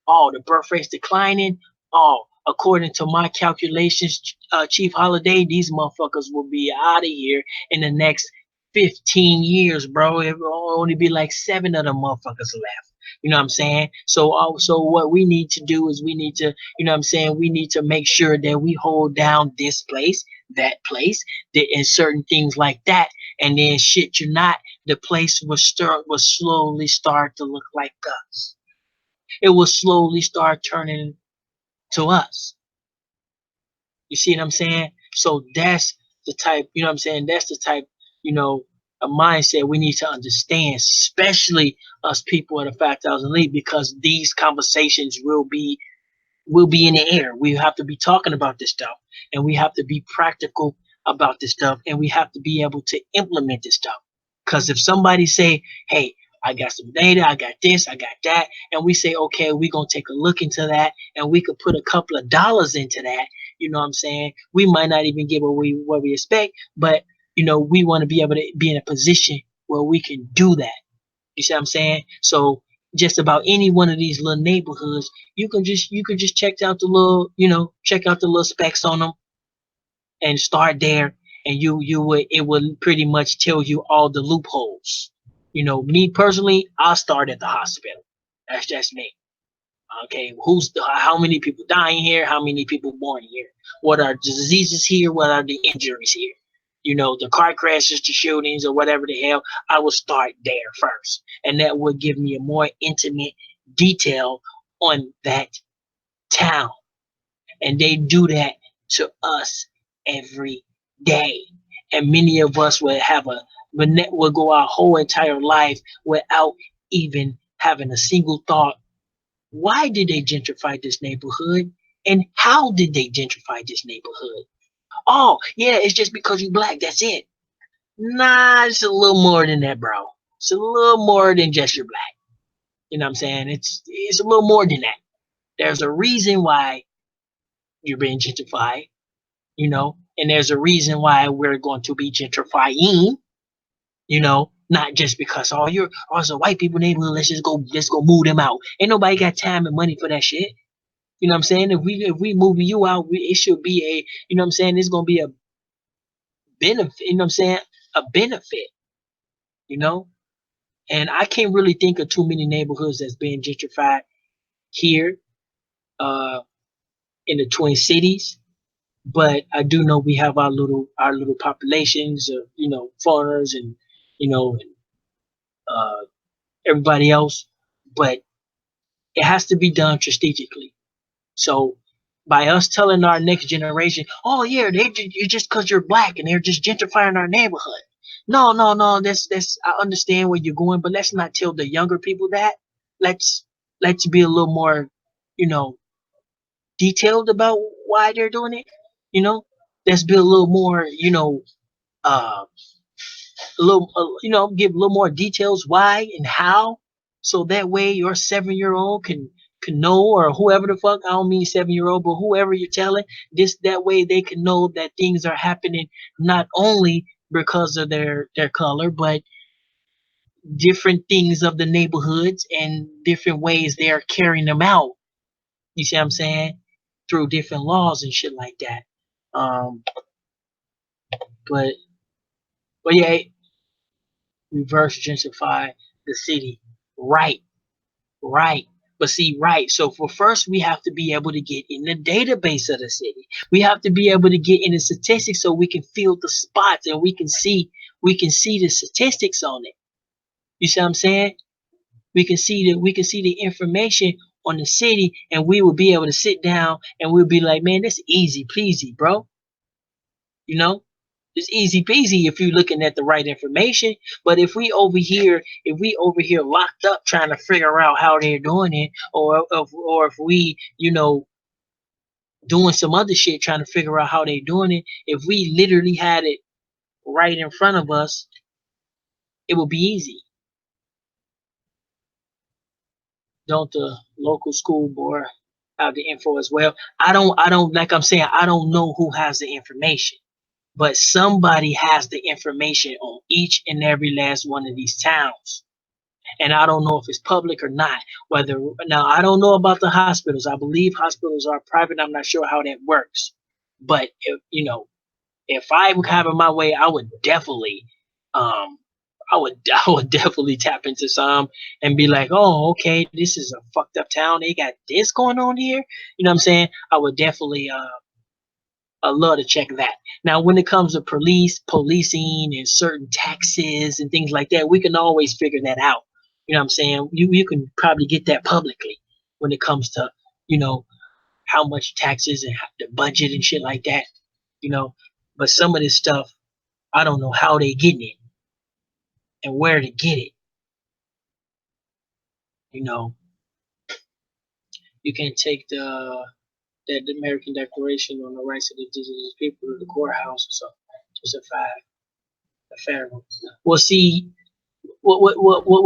Oh, the birth rate's declining. Oh, according to my calculations, Chief Holiday, these motherfuckers will be out of here in the next 15 years, bro. It will only be like 7 of them motherfuckers left. You know what I'm saying? So what we need to do is we need to, we need to make sure that we hold down this place, that place, and certain things like that. And then shit you not, the place will slowly start to look like us. It will slowly start turning to us. You see what I'm saying? So that's the type, that's the type, a mindset we need to understand, especially us people at a 5,000 League, because these conversations will be in the air. We have to be talking about this stuff, and we have to be practical about this stuff, and we have to be able to implement this stuff. Because if somebody say, hey, I got some data, I got this, I got that, and we say, okay, we're going to take a look into that, and we could put a couple of dollars into that, you know what I'm saying? We might not even get what we expect, but we want to be able to be in a position where we can do that. You see what I'm saying? So just about any one of these little neighborhoods, you can just check out the little specs on them and start there, and it will pretty much tell you all the loopholes. Me personally, I'll start at the hospital. That's just me. Okay, how many people dying here? How many people born here? What are the diseases here? What are the injuries here? You know, the car crashes, the shootings, or whatever the hell. I will start there first, and that would give me a more intimate detail on that town. And they do that to us every day. And many of us will will go our whole entire life without even having a single thought. Why did they gentrify this neighborhood? And how did they gentrify this neighborhood? Oh, yeah, it's just because you black. That's it. Nah, it's a little more than that, bro. It's a little more than just you're black. You know what I'm saying? It's a little more than that. There's a reason why you're being gentrified, you know, and there's a reason why we're going to be gentrifying, you know, not just because it's a white people neighborhood, let's go move them out. Ain't nobody got time and money for that shit. You know what I'm saying? If we moving you out, it should be you know what I'm saying, it's gonna be a benefit, you know what I'm saying? A benefit, you know? And I can't really think of too many neighborhoods that's being gentrified here uh in the Twin Cities. But I do know we have our little populations of, you know, foreigners and, you know, uh everybody else. But it has to be done strategically. So by us telling our next generation, oh yeah, it's just because you're black and they're just gentrifying our neighborhood. No, no, no. That's I understand where you're going, but let's not tell the younger people that. Let's let's be a little more, you know, detailed about why they're doing it. You know, let's be a little more, uh, give a little more details why and how, so that way your 7 year old can know, or whoever the fuck, I don't mean 7 year old, but whoever you're telling this, that way they can know that things are happening not only because of their color, but different things of the neighborhoods and different ways they're carrying them out. You see what I'm saying? Through different laws and shit like that. Um, but yeah, reverse gentrify the city. Right, right. But see, right. So for first, we have to be able to get in the database of the city. We have to be able to get in the statistics so we can feel the spots and we can see the statistics on it. You see what I'm saying? We can see the information on the city, and we will be able to sit down and we'll be like, man, that's easy peasy, bro. You know, it's easy peasy if you're looking at the right information. But if we over here locked up trying to figure out how they're doing it, or if we, doing some other shit trying to figure out how they're doing it, if we literally had it right in front of us, it would be easy. Don't the local school board have the info as well? I don't like I'm saying, I don't know who has the information, but somebody has the information on each and every last one of these towns. And I don't know if it's public or not. Whether Now, I don't know about the hospitals. I believe hospitals are private. I'm not sure how that works. But if I were having my way, I would definitely, um, I would definitely tap into some and be like, oh, okay, this is a fucked up town. They got this going on here. You know what I'm saying? I would definitely, I love to check that. Now, when it comes to policing and certain taxes and things like that, we can always figure that out. You know what I'm saying? You can probably get that publicly when it comes to, you know, how much taxes and the budget and shit like that, you know. But some of this stuff, I don't know how they getting it and where to get it. You know, you can take the American Declaration on the Rights of the Indigenous People to the courthouse or something. Just a fair one. Well, see,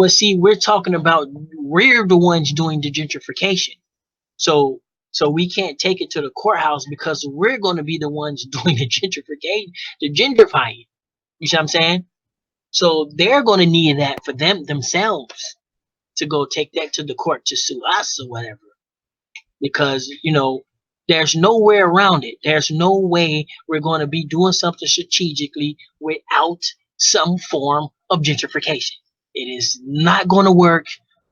see, we're talking about, we're the ones doing the gentrification. So we can't take it to the courthouse because we're going to be the ones doing the gentrification, the gentrifying. You see what I'm saying? So they're going to need that for themselves to go take that to the court to sue us or whatever. Because, there's no way around it. There's no way we're going to be doing something strategically without some form of gentrification. It is not going to work.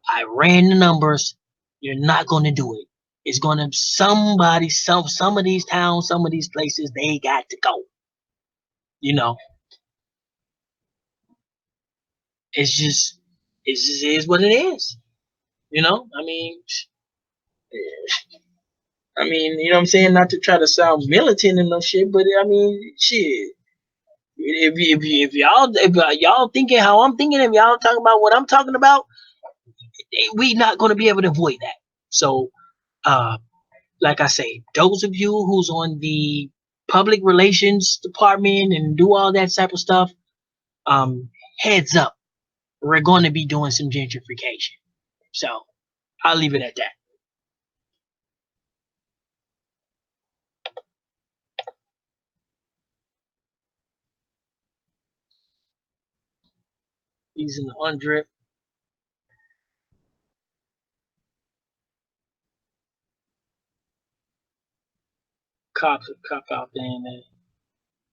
I ran the numbers. You're not gonna do it. It's gonna somebody, some of these towns, some of these places, they got to go. You know, it just is what it is. You know, I mean, you know what I'm saying? Not to try to sound militant and no shit, but I mean, shit. If y'all thinking how I'm thinking, if y'all talking about what I'm talking about, we not gonna be able to avoid that. So, like I say, those of you who's on the public relations department and do all that type of stuff, heads up, we're going to be doing some gentrification. So I'll leave it at that. He's in the undrip. Cops have cop out there and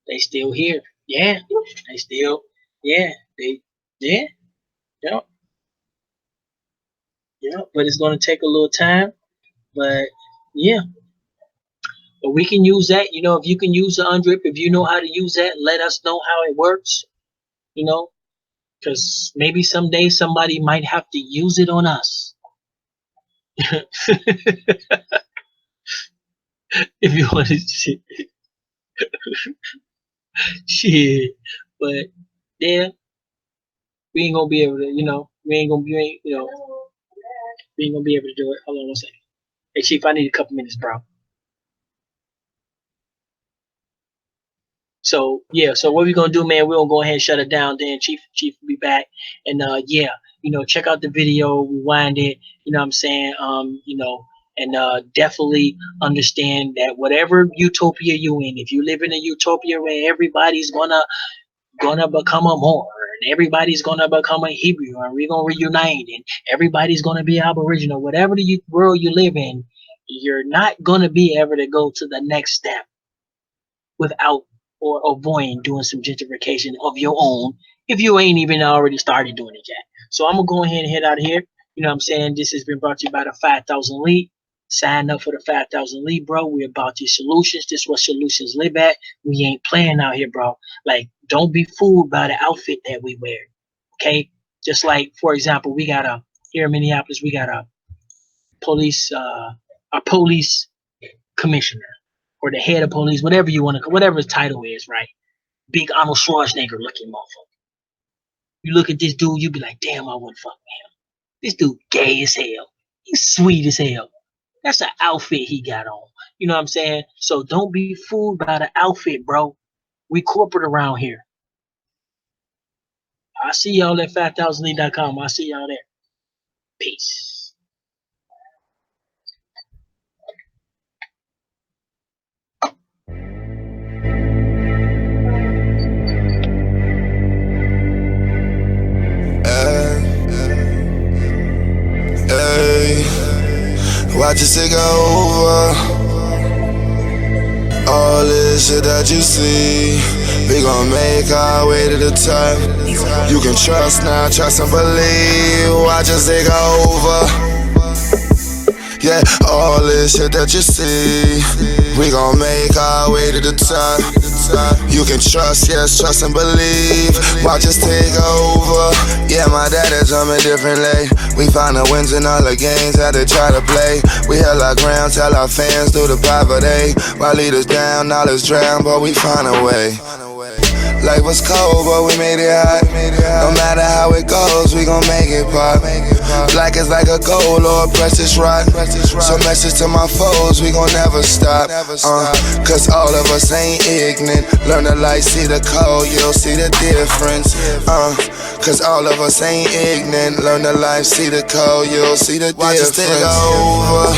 they still here. Yeah, they still, yeah, yeah, yep. But it's going to take a little time. But yeah, but we can use that. You know, if you can use the undrip, if you know how to use that, let us know how it works. You know, because maybe someday somebody might have to use it on us. If you want to shit. But yeah, we ain't gonna be able to, you know, we ain't gonna be able to do it. Hold on one second. Hey Chief, I need a couple minutes, bro. So yeah, so what we gonna do, man, we're gonna go ahead and shut it down then. Chief will be back. And yeah, you know, check out the video, rewind it, you know what I'm saying? You know, and definitely understand that whatever utopia you in, if you live in a utopia where everybody's gonna become a Moor and everybody's gonna become a Hebrew and we're gonna reunite and everybody's gonna be Aboriginal, whatever the world you live in, you're not gonna be able to go to the next step without or avoiding doing some gentrification of your own if you ain't even already started doing it yet. So I'm gonna go ahead and head out of here. You know what I'm saying? This has been brought to you by the 5,000 Lead. Sign up for the 5,000 Lead, bro. We're about these solutions. This is what solutions live at. We ain't playing out here, bro. Like, don't be fooled by the outfit that we wear. Okay? Just like, for example, we got here in Minneapolis, we got a police commissioner or the head of police, whatever you want to, whatever his title is, right? Big Arnold Schwarzenegger looking motherfucker. You look at this dude, you be like, damn, I wouldn't fuck with him. This dude gay as hell. He's sweet as hell. That's an outfit he got on. You know what I'm saying? So don't be fooled by the outfit, bro. We corporate around here. I'll see y'all at 5000lead.com. I'll see y'all there. Peace. Watch it take over. All this shit that you see, we gon' make our way to the top. You can trust now, trust and believe. Watch us take over. Yeah, all this shit that you see, we gon' make our way to the top. You can trust, yes, trust and believe. Watch us take over. Yeah, my dad is on a different lane. We find the wins in all the games that they try to play. We held our ground, tell our fans through the poverty. While leaders down, knowledge drown, but we find a way. Life was cold, but we made it hot. No matter how it goes, we gon' make it pop. Black is like a gold or a precious rock. So message to my foes, we gon' never stop. Cause all of us ain't ignorant. Learn the light, see the code, you'll see the difference. Cause all of us ain't ignorant. Learn the life, see the code, you'll see the difference. Watch us take over.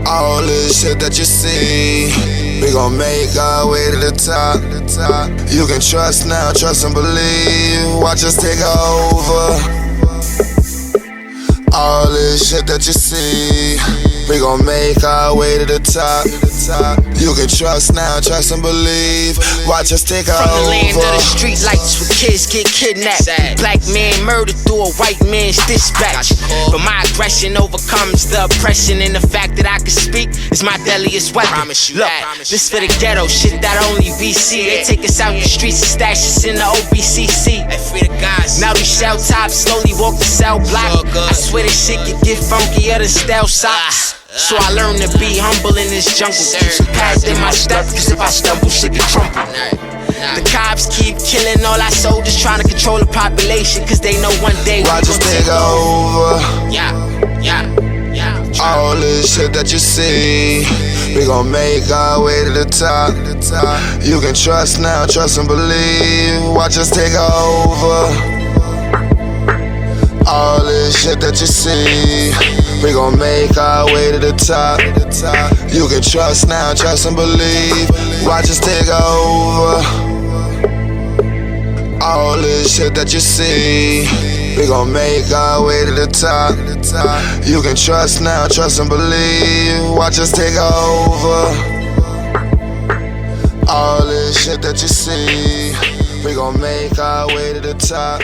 All this shit that you see, we gon' make our way to the top. You can trust now, trust and believe. Watch us take over. All this shit that you see, we gon' make our way to the top. You can trust now, trust and believe. Watch us take over. From the land of the street lights where kids get kidnapped. Black man murdered through a white man's dispatch. But my aggression overcomes the oppression, and the fact that I can speak is my deadliest weapon. Look, this for the ghetto, shit that only VC. They take us out the streets and stash us in the OBCC. Now these shell tops slowly walk the cell block. I swear this shit can get funkier than stale socks. So I learned to be humble in this jungle. Keep some pads in my step, cause if I stumble, shit can crumble. The cops keep killing all our soldiers, trying to control the population, cause they know one day watch us take over. All this shit that you see, we gon' make our way to the top. You can trust now, trust and believe. Watch us take over. All this shit that you see, we gon' make our way to the top. You can trust now, trust and believe. Watch us take over. All this shit that you see, we gon' make our way to the top. You can trust now, trust and believe. Watch us take over. All this shit that you see, we gon' make our way to the top.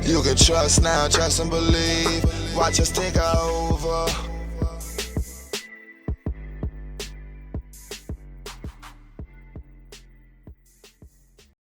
You can trust now, trust and believe. Watch us take over.